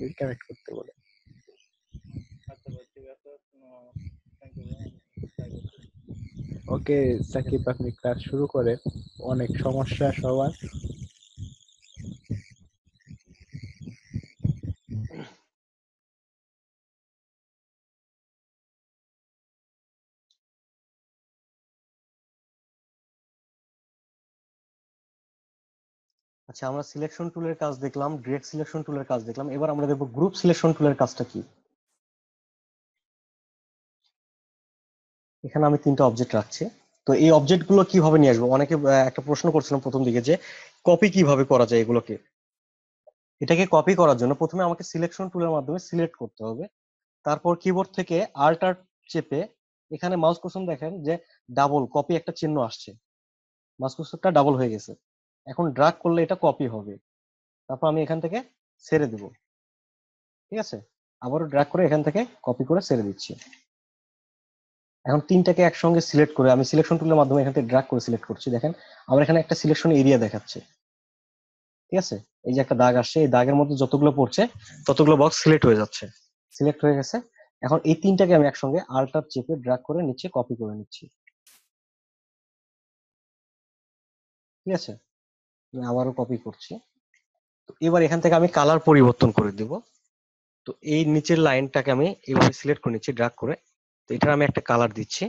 [SPEAKER 7] রিকানেক্ট করতে বলে।
[SPEAKER 12] আচ্ছা ভাই, ঠিক আছে, থ্যাংক ইউ ভাই।
[SPEAKER 7] ওকে সাকিব, আপনি ক্লাস শুরু করেন, অনেক সমস্যা সবার।
[SPEAKER 1] আচ্ছা, আমরা সিলেকশন টুলের কাজ দেখলাম, ডিরেক্ট সিলেকশন টুলের কাজ দেখলাম, এবার আমরা দেখবো গ্রুপ সিলেকশন টুলের কাজটা কি। এখানে আমি 3টা অবজেক্ট রাখছি। তো এই অবজেক্ট গুলো কিভাবে নিয়ে আসবো? অনেকে একটা প্রশ্ন করছিলাম প্রথম দিকে যে কপি কিভাবে করা যায় এগুলোকে। এটাকে কপি করার জন্য প্রথমে আমাকে সিলেকশন টুলের মাধ্যমে সিলেক্ট করতে হবে, তারপর কিবোর্ড থেকে আল্ট আর চেপে এখানে মাউস কুশন দেখেন যে ডাবল কপি একটা চিহ্ন আসছে, মাউস কার্সারটা ডাবল হয়ে গেছে। এখন ড্রাগ করলে এটা কপি হবে। তারপর আমি এখান থেকে ছেড়ে দেব, ঠিক আছে? আবারও ড্রাগ করে এখান থেকে কপি করে ছেড়ে দিচ্ছি। এখন তিনটাকে একসঙ্গে সিলেক্ট করে আমি সিলেকশন টুলের মাধ্যমে এখান থেকে ড্রাগ করে সিলেক্ট করছি। দেখেন আমার এখানে একটা সিলেকশন এরিয়া দেখাচ্ছে, ঠিক আছে? এই যে একটা দাগ আসছে, এই দাগের মধ্যে যতগুলো পড়ছে ততগুলো বক্স সিলেক্ট হয়ে যাচ্ছে, সিলেক্ট হয়ে গেছে। এখন এই তিনটাকে আমি একসঙ্গে আল্টার চেপে ড্রাগ করে নিচে কপি করে নিচ্ছি, ঠিক আছে? আমি আবারও কপি করছি। তো এবার এখান থেকে আমি কালার পরিবর্তন করে দিব। তো এই নিচের লাইনটাকে আমি এইভাবে সিলেক্ট করে নিচ্ছি ড্রাগ করে। তো এটার আমি একটা কালার দিচ্ছি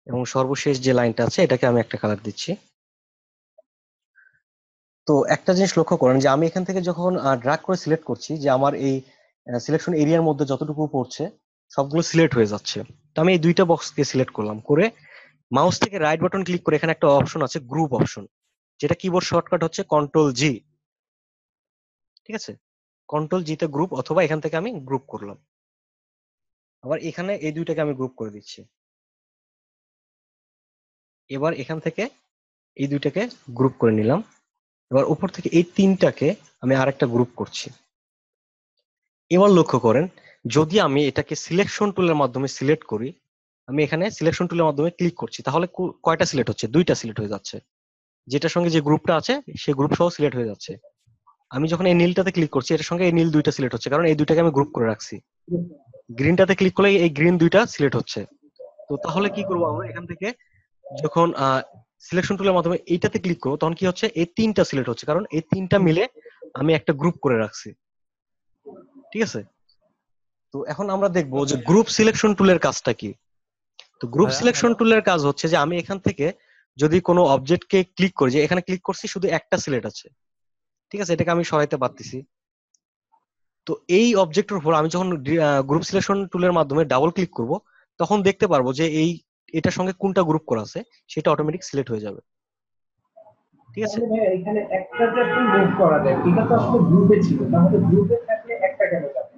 [SPEAKER 1] এবং সর্বশেষ যে লাইনটা আছে এটাকে আমি একটা কালার দিচ্ছি। তো একটা জিনিস লক্ষ্য করেন যে আমি এখান থেকে যখন ড্রাগ করে সিলেক্ট করছি যে আমার এই সিলেকশন এরিয়ার মধ্যে যতটুকু পড়ছে সবগুলো সিলেক্ট হয়ে যাচ্ছে। তো আমি এই দুইটা বক্সকে সিলেক্ট করলাম, করে মাউস থেকে রাইট বাটন ক্লিক করে এখানে একটা অপশন আছে গ্রুপ অপশন, যেটা কিবোর্ড শর্টকাট হচ্ছে কন্ট্রোল জি, ঠিক আছে? কন্ট্রোল জি তে গ্রুপ, অথবা এখান থেকে আমি গ্রুপ করলাম। আবার এখানে এই দুইটাকে আমি গ্রুপ করে দিচ্ছি। এবার এখান থেকে এই দুইটাকে গ্রুপ করে নিলাম। এবার উপর থেকে এই তিনটাকে আমি আরেকটা গ্রুপ করছি। এবার লক্ষ্য করেন যদি আমি এটাকে সিলেকশন টুলের মাধ্যমে সিলেক্ট করি, আমি এখানে সিলেকশন টুলের মাধ্যমে ক্লিক করছি, তাহলে কয়টা সিলেক্ট হচ্ছে? দুইটা সিলেক্ট হয়ে যাচ্ছে। যেটার সঙ্গে যে গ্রুপটা আছে সেই গ্রুপ সহ সিলেক্ট হয়ে যাচ্ছে। আমি যখন এই নীলটাতে ক্লিক করছি এটার সঙ্গে এই নীল দুইটা সিলেক্ট হচ্ছে, কারণ এই দুইটাকে আমি গ্রুপ করে রাখছি। গ্রিনটাতে ক্লিক করলে এই গ্রিন দুইটা সিলেক্ট হচ্ছে। তো তাহলে কি করবো আমরা এখান থেকে যখন সিলেকশন টুলের মাধ্যমে এইটাতে ক্লিক করবো তখন কি হচ্ছে? এই তিনটা সিলেক্ট হচ্ছে, কারণ এই তিনটা মিলে আমি একটা গ্রুপ করে রাখছি, ঠিক আছে? তো এখন আমরা দেখবো যে গ্রুপ সিলেকশন টুলের কাজটা কি। তো গ্রুপ সিলেকশন টুলের কাজ হচ্ছে যে আমি এখান থেকে যদি কোনো অবজেক্টকে ক্লিক করি, যে এখানে ক্লিক করছি শুধু একটা সিলেক্ট আছে, ঠিক আছে, এটাকে আমি সরাইতে পারতেছি। তো এই অবজেক্টের উপর আমি যখন গ্রুপ সিলেকশন টুলের মাধ্যমে ডাবল ক্লিক করব তখন দেখতে পারবো যে এটার সঙ্গে কোনটা গ্রুপ করা আছে সেটা অটোমেটিক সিলেক্ট হয়ে যাবে, ঠিক আছে?
[SPEAKER 2] তাহলে ভাই এখানে একটা যে আপনি মুভ করা যায়, এটা তো আসলে গ্রুপে ছিল, তাহলে গ্রুপে থাকলে একটা কেন যাবে?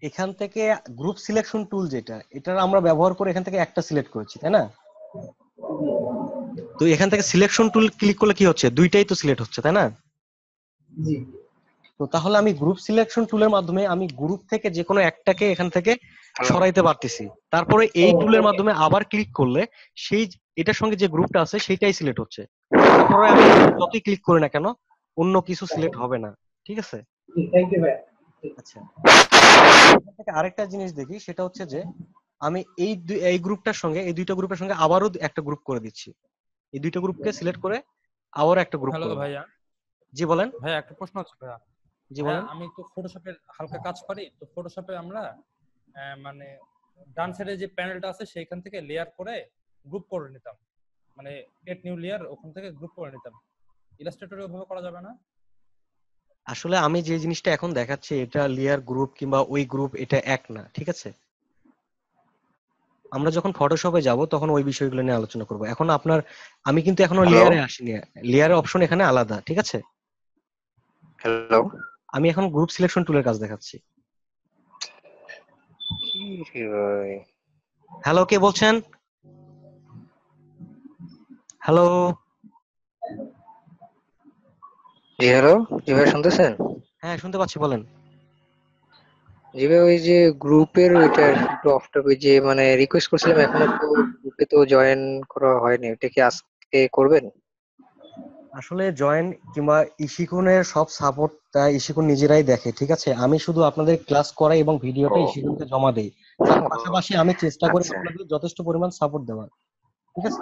[SPEAKER 1] এখান থেকে গ্রুপ সিলেকশন টুল যেটা, এটার আমরা ব্যবহার করে এখান থেকে একটা সিলেক্ট করেছি, তাই না? তো এখান থেকে সিলেকশন টুল ক্লিক করলে কি হচ্ছে? দুইটাই তো সিলেক্ট হচ্ছে, তাই না?
[SPEAKER 2] জি।
[SPEAKER 1] তো তাহলে আমি গ্রুপ সিলেকশন টুলের মাধ্যমে আমি গ্রুপ থেকে যে কোনো একটাকে এখান থেকে সরাইতে পারতেছি। তারপরে এই টুলের মাধ্যমে আবার ক্লিক করলে সেই এটার সঙ্গে যে গ্রুপটা আছে সেটাই সিলেক্ট হচ্ছে। তারপরে আমি যতই ক্লিক করি না কেন অন্য কিছু সিলেক্ট হবে না, ঠিক আছে?
[SPEAKER 2] থ্যাংক ইউ ভাই।
[SPEAKER 1] আচ্ছা, আরেকটা জিনিস দেখি, সেটা হচ্ছে যে আমি এই গ্রুপটার সঙ্গে এই দুইটা গ্রুপের সঙ্গে আবারও একটা গ্রুপ করে দিচ্ছি। এই দুইটা গ্রুপকে সিলেক্ট করে আবারও একটা গ্রুপ
[SPEAKER 13] হ্যালো
[SPEAKER 1] করব।
[SPEAKER 13] ভাইয়া।
[SPEAKER 1] জি বলেন।
[SPEAKER 13] ভাইয়া একটা প্রশ্ন আছে ভাইয়া।
[SPEAKER 1] জি
[SPEAKER 13] ভাইয়া,
[SPEAKER 1] বলেন।
[SPEAKER 13] আমি তো ফটোশপের হালকা কাজ করি, তো ফটোশপে আমরা মানে ডান সাইডে যে প্যানেলটা আছে সেইখান থেকে লেয়ার করে গ্রুপ করে নিতাম, মানে এড নিউ লেয়ার ওখান থেকে গ্রুপ করে নিতাম। ইলাস্ট্রেটরে ওভাবে করা যাবে না?
[SPEAKER 1] আসলে আমি যে জিনিসটা এখন দেখাচ্ছি এটা লেয়ার গ্রুপ কিংবা ওই গ্রুপ এটা এক না, ঠিক আছে? আমরা যখন ফটোশপে যাব তখন ওই বিষয়গুলো নিয়ে আলোচনা করব। এখন আমি কিন্তু এখনো লেয়ারে আসিনি, লেয়ারের অপশন এখানে আলাদা, ঠিক আছে?
[SPEAKER 14] হ্যালো।
[SPEAKER 1] আমি এখন গ্রুপ সিলেকশন টুলের কাজ দেখাচ্ছি। হ্যালো, কে বলছেন? হ্যালো।
[SPEAKER 14] জি হ্যালো, জি ভাই শুনতেছেন?
[SPEAKER 1] হ্যাঁ শুনতে পাচ্ছি, বলেন।
[SPEAKER 14] জি ভাই, ওই যে গ্রুপের ওইটা একটু অফ টপিক, যে মানে রিকোয়েস্ট করছিলাম, এখনো তো গ্রুপে তো জয়েন করা হয়নি, ওটা কি আজকে করবেন?
[SPEAKER 1] আসলে জয়েন কিংবা ইশিকুনের সব সাপোর্ট ইশিকুন নিজেরাই দেখে, ঠিক আছে? আমি শুধু আপনাদের ক্লাস করাই এবং ভিডিওটা ইশিকুনকে জমা দেই। তার পাশাপাশি আমি চেষ্টা করি
[SPEAKER 14] আচ্ছা।
[SPEAKER 1] আপনাদের যথেষ্ট পরিমাণ সাপোর্ট দেওয়ার, ঠিক আছে?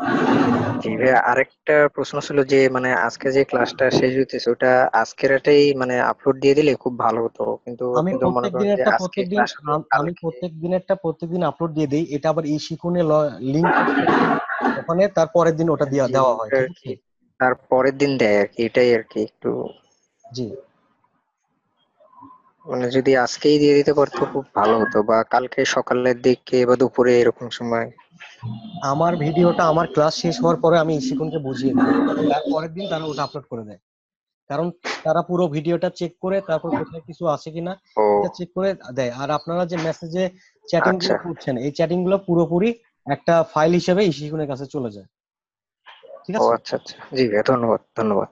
[SPEAKER 14] জি ভাই, আরেকটা প্রশ্ন ছিল যে মানে আজকে যে ক্লাসটা শেষ হইতেছে ওটা আজকের এটাই মানে আপলোড দিয়ে দিলে খুব ভালো হতো, কিন্তু
[SPEAKER 1] আমি
[SPEAKER 14] কিন্তু মনে
[SPEAKER 1] প্রত্যেক
[SPEAKER 14] করেন যে
[SPEAKER 1] দিনেরটা
[SPEAKER 14] আজকে
[SPEAKER 1] প্রত্যেকদিন
[SPEAKER 14] ক্লাস হলো
[SPEAKER 1] আমি
[SPEAKER 14] কালকে।
[SPEAKER 1] প্রত্যেক দিনেরটা প্রত্যেকদিন আপলোড দিয়ে দেই। এটা আবার ইশিকুনে লিংক ওখানে তার পরের দিন ওটা
[SPEAKER 14] জি,
[SPEAKER 1] দেওয়া হয়,
[SPEAKER 14] ওটা
[SPEAKER 1] ঠিক
[SPEAKER 14] আর
[SPEAKER 1] আছে?
[SPEAKER 14] কি তার পরের দিন দেয় আর কি, এটাই আর কি একটু
[SPEAKER 1] জি।
[SPEAKER 14] মানে যদি আজকেই দিয়ে দিতে পারতো খুব ভালো হতো, বা কালকে সকালের দিকে বা দুপুরে এরকম সময়।
[SPEAKER 1] আমার ভিডিওটা আমার ক্লাস শেষ হওয়ার পরে আমি ইশিকুনকে বুঝিয়ে দিই, তার পরের দিন তারা ওটা আপলোড করে দেয়। কারণ তারা পুরো ভিডিওটা চেক করে তারপর কোথায় কিছু আছে কিনা
[SPEAKER 14] ও
[SPEAKER 1] এটা চেক করে দেয়। আর আপনারা যে মেসেজে চ্যাটিং গুলো
[SPEAKER 14] আচ্ছা।
[SPEAKER 1] করছেন এই চ্যাটিং গুলো পুরোপুরি একটা ফাইল হিসেবে ইশিকুনের কাছে চলে যায়। ঠিক
[SPEAKER 14] ও
[SPEAKER 1] আছে?
[SPEAKER 14] আচ্ছা আচ্ছা, জি ভাইয়া, ধন্যবাদ ধন্যবাদ।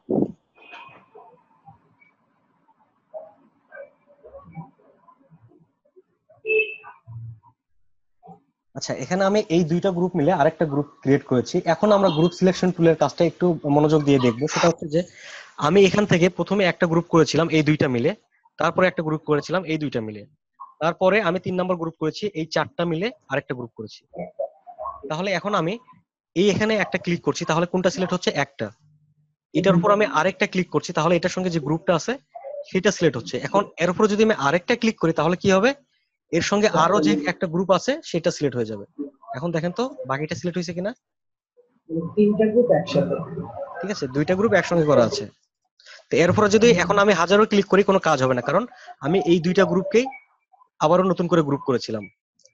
[SPEAKER 1] আচ্ছা, এখানে আমি এই দুইটা গ্রুপ মিলে আরেকটা গ্রুপ ক্রিয়েট করেছি। এখন আমরা গ্রুপ সিলেকশন টুলের কাজটা একটু মনোযোগ দিয়ে দেখবো। সেটা হচ্ছে যে আমি এখান থেকে প্রথমে একটা গ্রুপ করেছিলাম এই দুইটা মিলে, তারপরে একটা গ্রুপ করেছিলাম এই দুইটা মিলে, তারপরে আমি 3 নম্বর গ্রুপ করেছি এই 4টা মিলে আরেকটা গ্রুপ করেছি। তাহলে এখন আমি এই এখানে একটা ক্লিক করছি, তাহলে কোনটা সিলেক্ট হচ্ছে? একটা। এটার উপর আমি আরেকটা ক্লিক করছি, তাহলে এটার সঙ্গে যে গ্রুপটা আছে সেটা সিলেক্ট হচ্ছে। এখন এর উপরে যদি আমি আরেকটা ক্লিক করি তাহলে কি হবে? এর সঙ্গে আরো যে একটা গ্রুপ আছে সেটা সিলেক্ট হয়ে যাবে। এখন দেখেন তো বাকিটা সিলেক্ট হয়েছে কিনা।
[SPEAKER 2] 3টা গ্রুপ একসাথে।
[SPEAKER 1] ঠিক আছে, 2টা গ্রুপ একসঙ্গে করা আছে। তো এরপরে যদি এখন আমি হাজারো ক্লিক করি কোনো কাজ হবে না, কারণ আমি এই 2টা গ্রুপকেই আবারও নতুন করে গ্রুপ করেছিলাম,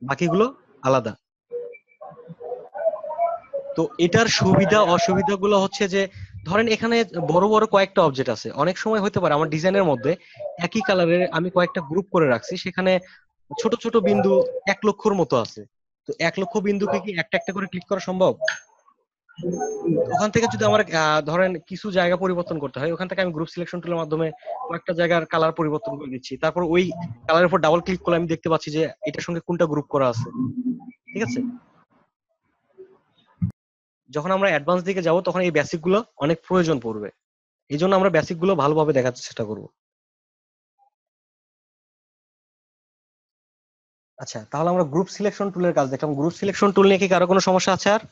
[SPEAKER 1] বাকিগুলো আলাদা। তো এটার সুবিধা অসুবিধাগুলো হচ্ছে যে ধরেন এখানে বড় বড় কয়েকটা অবজেক্ট আছে, অনেক সময় হতে পারে আমার ডিজাইনের মধ্যে একই কালারের আমি কয়েকটা গ্রুপ করে রাখছি, সেখানে ছোট ছোট বিন্দু 1,00,000-র মতো আছে। তো 1,00,000 বিন্দুকে কি একটা একটা করে ক্লিক করা সম্ভব? ওখান থেকে যদি আমার ধরেন কিছু জায়গা পরিবর্তন করতে হয়, ওখান থেকে আমি গ্রুপ সিলেকশন টুলের মাধ্যমে কয়েকটা জায়গার কালার পরিবর্তন করে দিচ্ছি, তারপর ওই কালারের উপর ডাবল ক্লিক করলে আমি দেখতে পাচ্ছি যে এটার সঙ্গে কোনটা গ্রুপ করা আছে। ঠিক আছে, যখন আমরা অ্যাডভান্স দিকে যাব তখন এই বেসিক গুলো অনেক প্রয়োজন পড়বে, এই জন্য আমরা বেসিক গুলো ভালোভাবে দেখার চেষ্টা করব। আচ্ছা, তাহলে আমরা গ্রুপ সিলেকশন টুলের কাজ দেখলাম। গ্রুপ সিলেকশন টুল নিয়ে কি কারো কোনো সমস্যা আছে আর?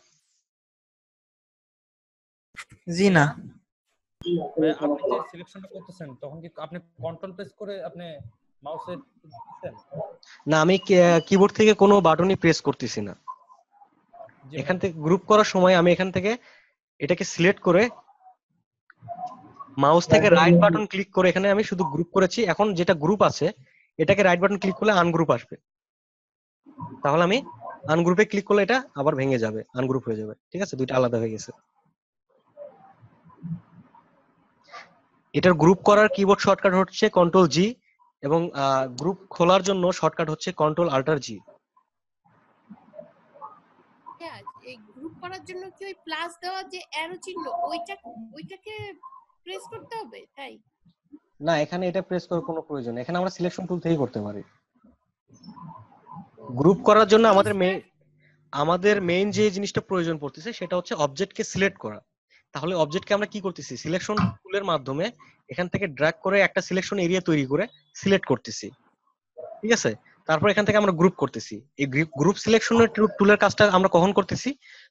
[SPEAKER 3] জি না।
[SPEAKER 13] ভাই আপনি যে সিলেকশনটা করতেছেন তখন কি আপনি কন্ট্রোল প্রেস করে আপনি মাউসের দিচ্ছেন?
[SPEAKER 1] না, আমি কিবোর্ড থেকে কোনো বাটনই প্রেস করতেছি না। এখান থেকে গ্রুপ করার সময় আমি এখান থেকে এটাকে সিলেক্ট করে মাউস থেকে রাইট বাটন ক্লিক করে এখানে আমি শুধু গ্রুপ করেছি। এখন যেটা গ্রুপ আছে এটাকে রাইট বাটন ক্লিক করলে আনগ্রুপ আসবে, তাহলে আমি আনগ্রুপে ক্লিক করলে এটা আবার ভেঙে যাবে, আনগ্রুপ হয়ে যাবে। ঠিক আছে, দুইটা আলাদা হয়ে গেছে। এটার গ্রুপ করার কিবোর্ড শর্টকাট হচ্ছে কন্ট্রোল জি, এবং গ্রুপ খোলার জন্য শর্টকাট হচ্ছে কন্ট্রোল আল্টার জি।
[SPEAKER 8] হ্যাঁ, এই গ্রুপ করার জন্য কি ওই প্লাস দেওয়া যে অ্যারো চিহ্ন ওইটাকে প্রেস করতে হবে? তাই
[SPEAKER 1] না, এখানে এটা প্রেস করার কোনো প্রয়োজন নেই, এখানে আমরা সিলেকশন টুল থেকেই করতে পারি। গ্রুপ করার জন্য আমাদের মেইন যে জিনিসটা প্রয়োজন পড়তেছে সেটা হচ্ছে অবজেক্টকে সিলেক্ট করা। তাহলে অবজেক্টকে আমরা কি করতেছি? সিলেকশন টুলের মাধ্যমে এখান থেকে ড্র্যাগ করে একটা সিলেকশন এরিয়া তৈরি করে সিলেক্ট করতেছি। ঠিক আছে, তারপর এখান থেকে আমরা গ্রুপ করতেছি। এই গ্রুপ সিলেকশনের টুলের কাজটা আমরা কখন করতেছি?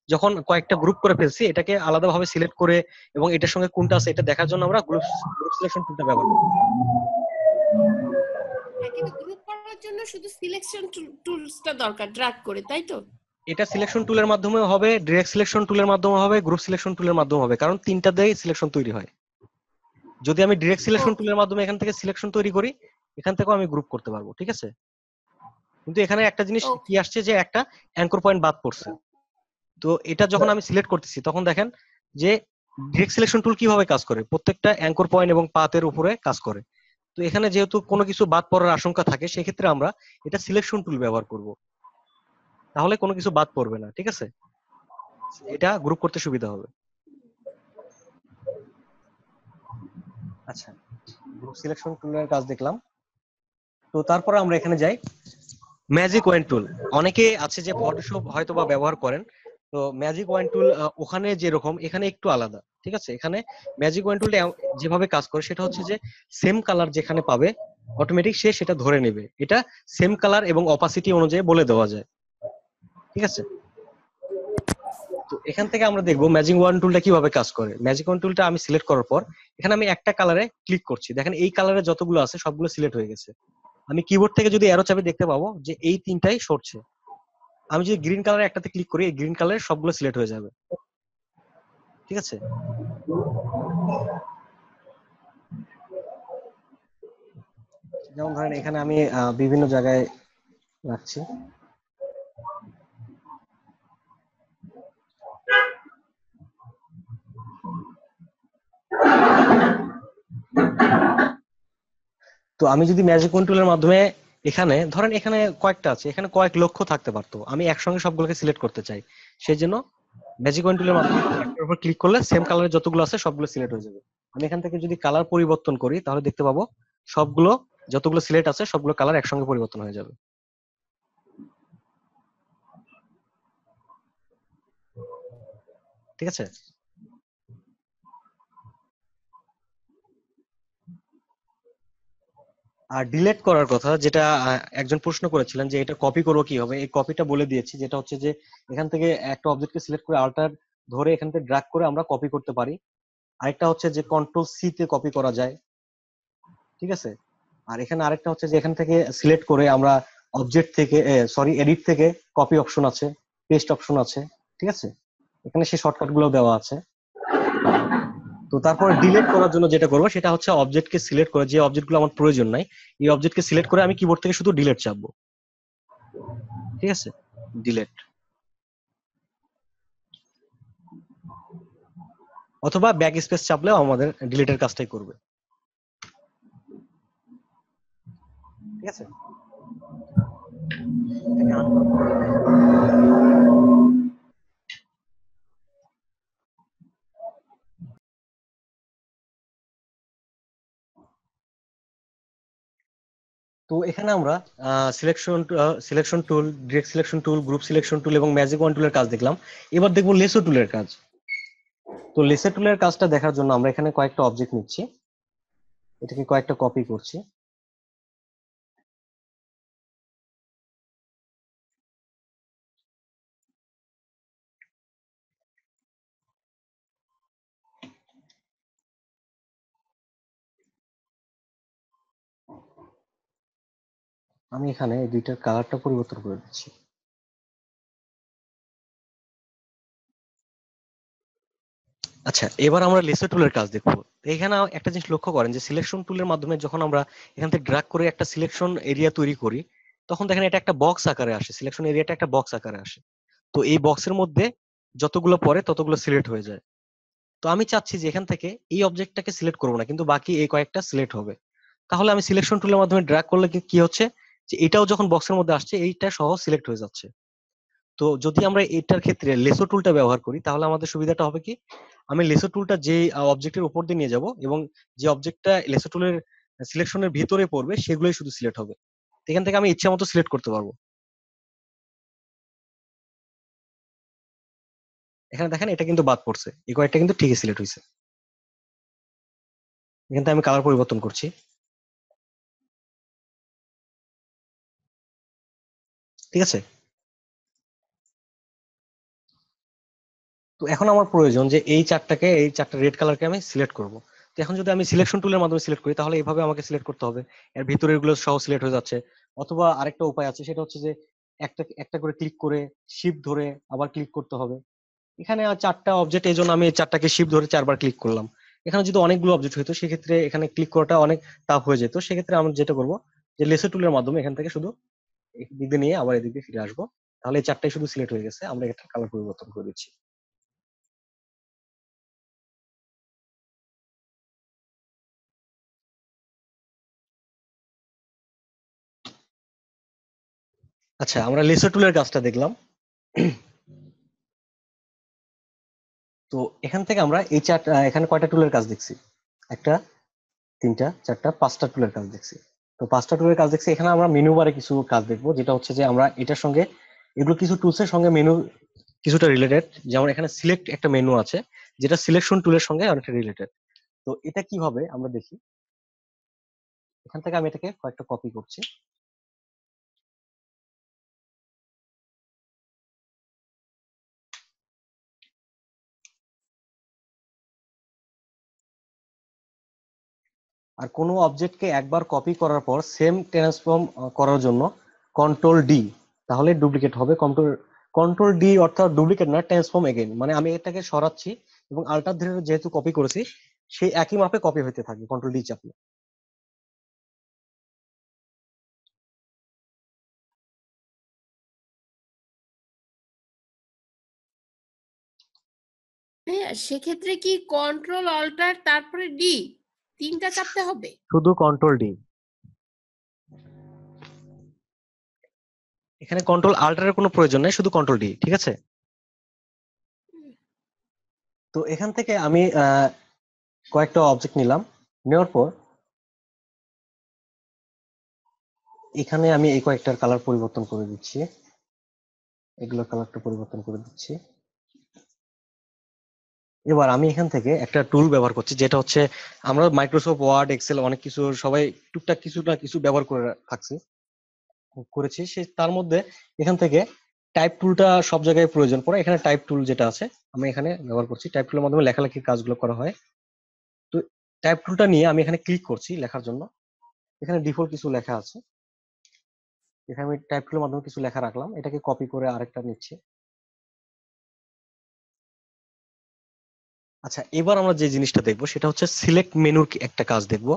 [SPEAKER 1] যখন কয়েকটা গ্রুপ করে ফেলছি, এটাকে আলাদাভাবে সিলেক্ট করে এবং এটার সঙ্গে কোনটা আছে এটা দেখার জন্য আমরা গ্রুপ সিলেকশন টুলটা ব্যবহার করি।
[SPEAKER 8] হ্যাঁ, কিন্তু গ্রুপ করার জন্য শুধু সিলেকশন টুলসটা দরকার, ড্র্যাগ করে, তাই তো?
[SPEAKER 1] এটা সিলেকশন টুলের মাধ্যমে হবে, ডিরেক্ট সিলেকশন টুলের মাধ্যমে হবে, গ্রুপ সিলেকশন টুলের মাধ্যমে হবে, কারণ তিনটা দিয়েই সিলেকশন তৈরি হয়। যদি আমি ডিরেক্ট সিলেকশন টুলের মাধ্যমে এখান থেকে সিলেকশন তৈরি করি, এখান থেকেও আমি গ্রুপ করতে পারবো। ঠিক আছে, কিন্তু এখানে একটা জিনিস কি আসছে যে একটা অ্যাঙ্কর পয়েন্ট বাদ পড়ছে। তো এটা যখন আমি সিলেক্ট করতেছি তখন দেখেন যে ডিরেক্ট সিলেকশন টুল কিভাবে কাজ করে, প্রত্যেকটা অ্যাঙ্কর পয়েন্ট এবং পাথের উপরে কাজ করে। তো এখানে যেহেতু কোনো কিছু বাদ পড়ার আশঙ্কা থাকে, সেক্ষেত্রে আমরা এটা সিলেকশন টুল ব্যবহার করব, তাহলে কোনো কিছু বাদ পড়বে না। ঠিক আছে, এটা গ্রুপ করতে সুবিধা হবে। আচ্ছা, গ্রুপ সিলেকশন টুলের কাজ দেখলাম। তো তারপরে আমরা এখানে যাই ম্যাজিক ওয়াইন টুল। অনেকে আছে যে ফটোশপ হয়তো বা ব্যবহার করেন, তো ম্যাজিক ওয়াইন টুল ওখানে যেরকম এখানে একটু আলাদা। ঠিক আছে, এখানে ম্যাজিক ওয়াইন টুলটা যেভাবে কাজ করে সেটা হচ্ছে যে সেম কালার যেখানে পাবে অটোমেটিক সে সেটা ধরে নেবে। এটা সেম কালার এবং অপাসিটি অনুযায়ী বলে দেওয়া যায়। ঠিক আছে, তো এখান থেকে আমরা দেখবো ম্যাজিক ওয়ান টুলটা কিভাবে কাজ করে। ম্যাজিক ওয়ান টুলটা আমি সিলেক্ট করার পর এখানে আমি একটা কালারে ক্লিক করছি, দেখেন এই কালারে যতগুলো আছে সবগুলো সিলেক্ট হয়ে গেছে। আমি কিবোর্ড থেকে যদি অ্যারো চাপে দেখতে পাবো যে এই তিনটাই সরছে। আমি যদি গ্রিন কালারে একটাতে ক্লিক করি, এই গ্রিন কালারের সবগুলো সিলেক্ট হয়ে যাবে। ঠিক আছে, যেমন ধরেন এখানে আমি বিভিন্ন জায়গায় রাখছি। তো আমি যদি ম্যাজিক ওয়ান টুলের মাধ্যমে এখানে ধরেন এখানে কয়েকটা আছে, এখানে কয়েক লক্ষ থাকতে পারতো, আমি একসঙ্গে সবগুলোকে সিলেক্ট করতে চাই, সেই জন্য ম্যাজিক ওয়ান টুলের মাধ্যমে একটার উপর ক্লিক করলে সেম কালারের যতগুলো আছে সবগুলো সিলেক্ট হয়ে যাবে। আমি এখান থেকে যদি কালার পরিবর্তন করি তাহলে দেখতে পাবো সবগুলো যতগুলো সিলেক্ট আছে সবগুলো কালার একসঙ্গে পরিবর্তন হয়ে যাবে। ঠিক আছে? আর ডিলিট করার কথা যেটা একজন প্রশ্ন করেছিলেন যে এটা কপি করবো কিভাবে, এই কপিটা বলে দিয়েছি, যেটা হচ্ছে যে এখান থেকে একটা অবজেক্টকে সিলেক্ট করে আল্টার ধরে এখান থেকে ড্র্যাগ করে আমরা কপি করতে পারি। আরেকটা হচ্ছে যে কন্ট্রোল সি তে কপি করা যায়। ঠিক আছে? আর এখানে আরেকটা হচ্ছে যে এখান থেকে সিলেক্ট করে আমরা অবজেক্ট থেকে এডিট থেকে কপি অপশন আছে, পেস্ট অপশন আছে। ঠিক আছে? এখানে সেই শর্টকাট গুলো দেওয়া আছে। তো তারপর ডিলিট করার জন্য যেটা করবো সেটা হচ্ছে অবজেক্টকে সিলেক্ট করে, যে অবজেক্টগুলো আমার প্রয়োজন নাই এই অবজেক্টকে সিলেক্ট করে আমি কিবোর্ড থেকে শুধু ডিলিট চাপবো। ঠিক আছে? ডিলিট অথবা ব্যাক স্পেস চাপলেও আমাদের ডিলিটের কাজটাই করবে। ঠিক আছে? তো এখানে আমরা selection tool, direct selection tool, group selection tool এবং ম্যাজিক ওয়ান টুলের কাজ দেখলাম। এবার দেখবো লেসো টুলের কাজ। তো লেসো টুলের কাজটা দেখার জন্য আমরা এখানে কয়েকটা অবজেক্ট নিচ্ছি, এটাকে কয়েকটা কপি করছি। আমি এখানে এই দুইটার কালারটা পরিবর্তন করে দিচ্ছি। আচ্ছা, এবার আমরা লেসো টুলের কাজ দেখবো। এখানে একটা জিনিস লক্ষ্য করেন যে সিলেকশন টুলের মাধ্যমে যখন আমরা এখান থেকে ড্র্যাগ করে একটা সিলেকশন এরিয়া তৈরি করি তখন দেখেন এটা একটা বক্স আকারে আসে, সিলেকশন এরিয়াটা একটা বক্স আকারে আসে। তো এই বক্সের মধ্যে যতগুলো পড়ে ততগুলো সিলেক্ট হয়ে যায়। তো আমি চাচ্ছি যে এখান থেকে এই অবজেক্টটাকে সিলেক্ট করবো না, কিন্তু বাকি এই কয়েকটা সিলেক্ট হবে। তাহলে আমি সিলেকশন টুলের মাধ্যমে ড্র্যাগ করলে কি হচ্ছে যে এটাও যখন বক্সের মধ্যে আসছে এইটা সহ সিলেক্ট হয়ে যাচ্ছে। তো যদি আমরা এটার ক্ষেত্রে লেসো টুলটা ব্যবহার করি তাহলে আমাদের সুবিধাটা হবে কি, আমি লেসো টুলটা যে অবজেক্টের উপর দিয়ে নিয়ে যাব এবং যে অবজেক্টটা লেসো টুলের সিলেকশনের ভিতরে পড়বে সেগুলোই শুধু সিলেক্ট হবে। এখান থেকে আমি ইচ্ছা মতো সিলেক্ট করতে পারবো। এখানে দেখেন এটা কিন্তু বাদ পড়ছে, এই কয়েকটা কিন্তু ঠিকই সিলেক্ট হয়েছে। এখান থেকে আমি কালার পরিবর্তন করছি। ঠিক আছে? তো এখন আমার প্রয়োজন যে এই চারটা রেড কালারকে আমি সিলেক্ট করব। তো এখন যদি আমি সিলেকশন টুলের মাধ্যমে সিলেক্ট করি তাহলে এইভাবে আমাকে সিলেক্ট করতে হবে, এর ভিতরের গুলো সহ সিলেক্ট হয়ে যাচ্ছে। অথবা আরেকটা উপায় আছে, সেটা হচ্ছে যে একটা একটা করে ক্লিক করে শিফট ধরে আবার ক্লিক করতে হবে। এখানে চারটা অবজেক্ট, এই জন্য আমি এই চারটাকে শিফট ধরে 4 বার ক্লিক করলাম। এখানে যদি অনেকগুলো অবজেক্ট হতো সেক্ষেত্রে এখানে ক্লিক করাটা অনেক টাফ হয়ে যেত। সেক্ষেত্রে আমি যেটা করবো যে লেসো টুলের মাধ্যমে এখান থেকে শুধু এদিক দিয়ে নিয়ে আবার এদিক দিয়ে ফিরে আসবো। তাহলে এই চারটাই শুধু সিলেক্ট হয়ে গেছে, আমরা এটা কালার পরিবর্তন করে দিচ্ছি। আচ্ছা, আমরা লেসো টুলের কাজটা দেখলাম। তো এখান থেকে আমরা এই চারটা, এখানে কয়টা টুলের কাজ দেখছি? একটা, তিনটা, চারটা, পাঁচটা টুলের কাজ দেখছি। তো পাঁচটা টুলের কাজ দেখছি। এখানে আমরা মেনু বারে কিছু কাজ দেখবো, যেটা হচ্ছে যে আমরা এটার সঙ্গে এগুলো কিছু টুলসের সঙ্গে মেনু কিছুটা রিলেটেড। যেমন এখানে সিলেক্ট একটা মেনু আছে যেটা সিলেকশন টুলের সঙ্গে অনেকটা রিলেটেড। তো এটা কিভাবে আমরা দেখি, এখান থেকে আমি এটাকে কয়েকটা কপি করছি। আর কোনো অবজেক্টকে একবার কপি করার পর সেম ট্রান্সফর্ম করার জন্য কন্ট্রোল ডি, তাহলে ডুপ্লিকেট হবে। কন্ট্রোল ডি অর্থাৎ ডুপ্লিকেট না, ট্রান্সফর্ম এগেইন, মানে আমি এটাকে সরাচ্ছি এবং আল্টার ধরে যেহেতু কপি করেছি সেই একই মাপে কপি হতে থাকবে কন্ট্রোল ডি চাপলে।
[SPEAKER 8] হ্যাঁ, সেক্ষেত্রে কি কন্ট্রোল অল্টার তারপরে ডি তিনটা চাপতে হবে?
[SPEAKER 1] শুধু কন্ট্রোল ডি। এখানে কন্ট্রোল আল্টারের কোনো প্রয়োজন নেই, শুধু কন্ট্রোল ডি, ঠিক আছে? তো এখান থেকে আমি কয়েকটা অবজেক্ট নিলাম, নেওয়ার পর এখানে আমি এই কয়েকটার কালার পরিবর্তন করে দিচ্ছি, এগুলোর কালারটা পরিবর্তন করে দিচ্ছি। এবার আমি এখান থেকে একটা টুল ব্যবহার করছি, যেটা হচ্ছে আমরা মাইক্রোসফট ওয়ার্ড, এক্সেল অনেক কিছু সবাই টুকটাক কিছু না কিছু ব্যবহার করে করেছি, সে তার মধ্যে এখান থেকে টাইপ টুলটা সব জায়গায় প্রয়োজন পড়ে। এখানে টাইপ টুল যেটা আছে আমি এখানে ব্যবহার করছি, টাইপ টুলের মাধ্যমে লেখালেখির কাজগুলো করা হয়। তো টাইপ টুলটা নিয়ে আমি এখানে ক্লিক করছি লেখার জন্য। এখানে ডিফল্ট কিছু লেখা আছে, এখানে আমি টাইপ টুলের মাধ্যমে কিছু লেখা রাখলাম, এটাকে কপি করে আরেকটা নিচ্ছি। আচ্ছা, এবার আমরা যে জিনিসটা দেখবো সেটা হচ্ছে সিলেক্ট মেনুর একটা কাজ দেখবো।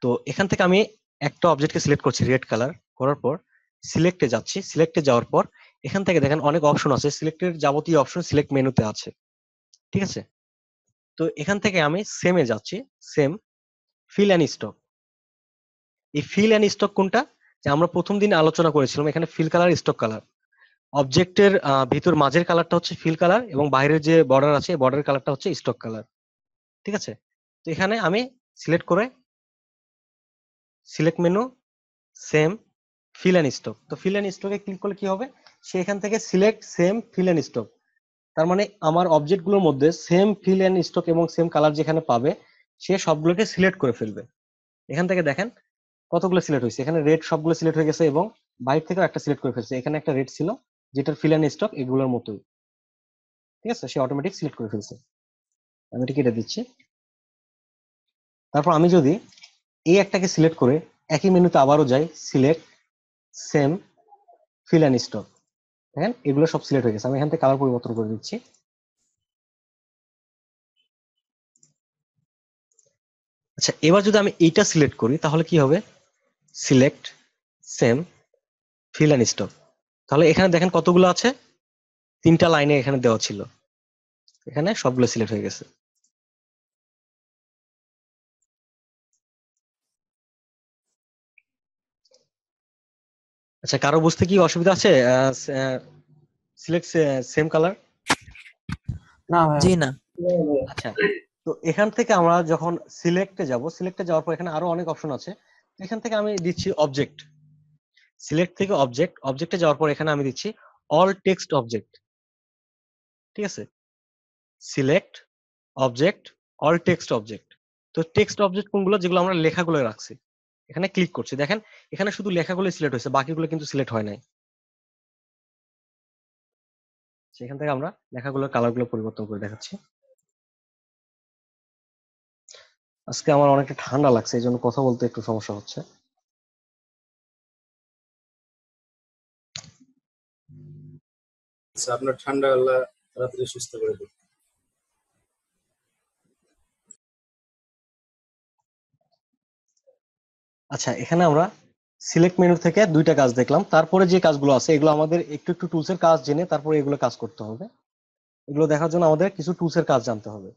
[SPEAKER 1] তো এখান থেকে আমি একটা অবজেক্টকে সিলেক্ট করছি রেড কালার, করার পর সিলেক্টে যাচ্ছি। সিলেক্টে যাওয়ার পর এখান থেকে দেখেন অনেক অপশন আছে, সিলেক্টের যাবতীয় অপশন সিলেক্ট মেনুতে আছে, ঠিক আছে? তো এখান থেকে আমি সেমে যাচ্ছি, সেম ফিল অ্যান্ড স্টক। এই ফিল অ্যান্ড স্টক কোনটা, যে আমরা প্রথম দিন আলোচনা করেছিলাম, এখানে ফিল কালার, স্টক কালার। অবজেক্টের ভিতর মাঝের কালারটা হচ্ছে ফিল কালার এবং বাইরের যে বর্ডার আছে বর্ডারের কালারটা হচ্ছে স্টক কালার, ঠিক আছে? তো এখানে আমি সিলেক্ট করে select menu, same fill and stroke. তো ফিল অ্যান্ড স্টকে ক্লিক করলে কি হবে, সে এখান থেকে select same fill and stroke, তার মানে আমার অবজেক্টগুলোর মধ্যে সেম ফিল অ্যান্ড স্টক এবং সেম কালার যেখানে পাবে সে সবগুলোকে সিলেক্ট করে ফেলবে। এখান থেকে দেখেন কতগুলো সিলেক্ট হয়েছে, এখানে রেড সবগুলো সিলেক্ট হয়ে গেছে এবং বাইরে থেকেও একটা সিলেক্ট করে ফেলছে। এখানে একটা রেড ছিল যেটার ফিল অ্যান্ড স্টক এগুলোর মতোই, ঠিক আছে? সে অটোমেটিক সিলেক্ট করে ফেলছে। আমি এটা কেটে দিচ্ছি। তারপর আমি যদি এই একটাকে সিলেক্ট করে একই মেনুতে আবারও যাই, select same fill and stroke, দেখেন এগুলো সব সিলেক্ট হয়ে গেছে। আমি এখান থেকে কালার পরিবর্তন করে দিচ্ছি। আচ্ছা, এবার যদি আমি এইটা সিলেক্ট করি তাহলে কি হবে, select same fill and stroke. তাহলে এখানে দেখেন কতগুলো আছে, 3টা লাইনে এখানে দেওয়া ছিল, এখানে সবগুলো সিলেক্ট হয়ে গেছে। আচ্ছা, কারো বুঝতে কি অসুবিধা আছে? Select same colour?
[SPEAKER 3] না জি না।
[SPEAKER 1] আচ্ছা, তো এখান থেকে আমরা যখন সিলেক্টে যাব, সিলেক্টে যাওয়ার পর এখানে আরো অনেক অপশন আছে। এখান থেকে আমি দিচ্ছি অবজেক্ট, সিলেক্ট থেকে অবজেক্ট, অবজেক্টে যাওয়ার পর এখানে আমি দিচ্ছি অল টেক্সট অবজেক্ট, ঠিক আছে? Select object all text object. তো টেক্সট অবজেক্ট কোনগুলো, যেগুলো আমরা লেখাগুলো রাখছি, এখানে ক্লিক করছি। দেখেন এখানে শুধু লেখাগুলো সিলেক্ট হয়েছে, বাকিগুলো কিন্তু সিলেক্ট হয় নাই। সেখান থেকে আমরা লেখাগুলোর কালারগুলো পরিবর্তন করে দেখাচ্ছি। আজকে আমার অনেকটা ঠান্ডা লাগছে, এই জন্য কথা বলতে একটু সমস্যা হচ্ছে।
[SPEAKER 9] আচ্ছা, আপনার ঠান্ডা আল্লাহ তাড়াতাড়ি সুস্থ করে দেবে।
[SPEAKER 1] আচ্ছা, এখানে আমরা সিলেক্ট মেনু থেকে 2টা কাজ দেখলাম। তারপরে যে কাজগুলো আছে এগুলো আমাদের একটু একটু টুলসের কাজ জেনে তারপরে এগুলো কাজ করতে হবে। এগুলো দেখার জন্য আমাদের কিছু টুলসের কাজ জানতে হবে।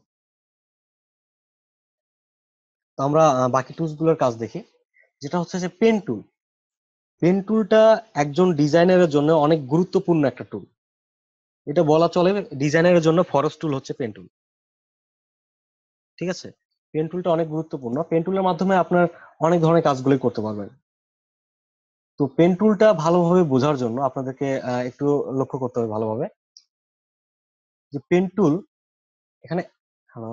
[SPEAKER 1] তো আমরা বাকি টুলস গুলোর কাজ দেখি, যেটা হচ্ছে যে পেন টুল। পেন টুলটা একজন ডিজাইনারের জন্য অনেক গুরুত্বপূর্ণ একটা টুল। এটা বলা চলে ডিজাইনারের জন্য ফরস টুল হচ্ছে পেন টুল, ঠিক আছে? পেন টুলটা অনেক গুরুত্বপূর্ণ। পেন টুলের মাধ্যমে আপনার অনেক ধরনের কাজগুলো করতে পারবেন। তো পেন টুলটা ভালোভাবে বোঝার জন্য আপনাদেরকে একটু লক্ষ্য করতে হবে ভালোভাবে, যে পেন টুল এখানে, হ্যালো,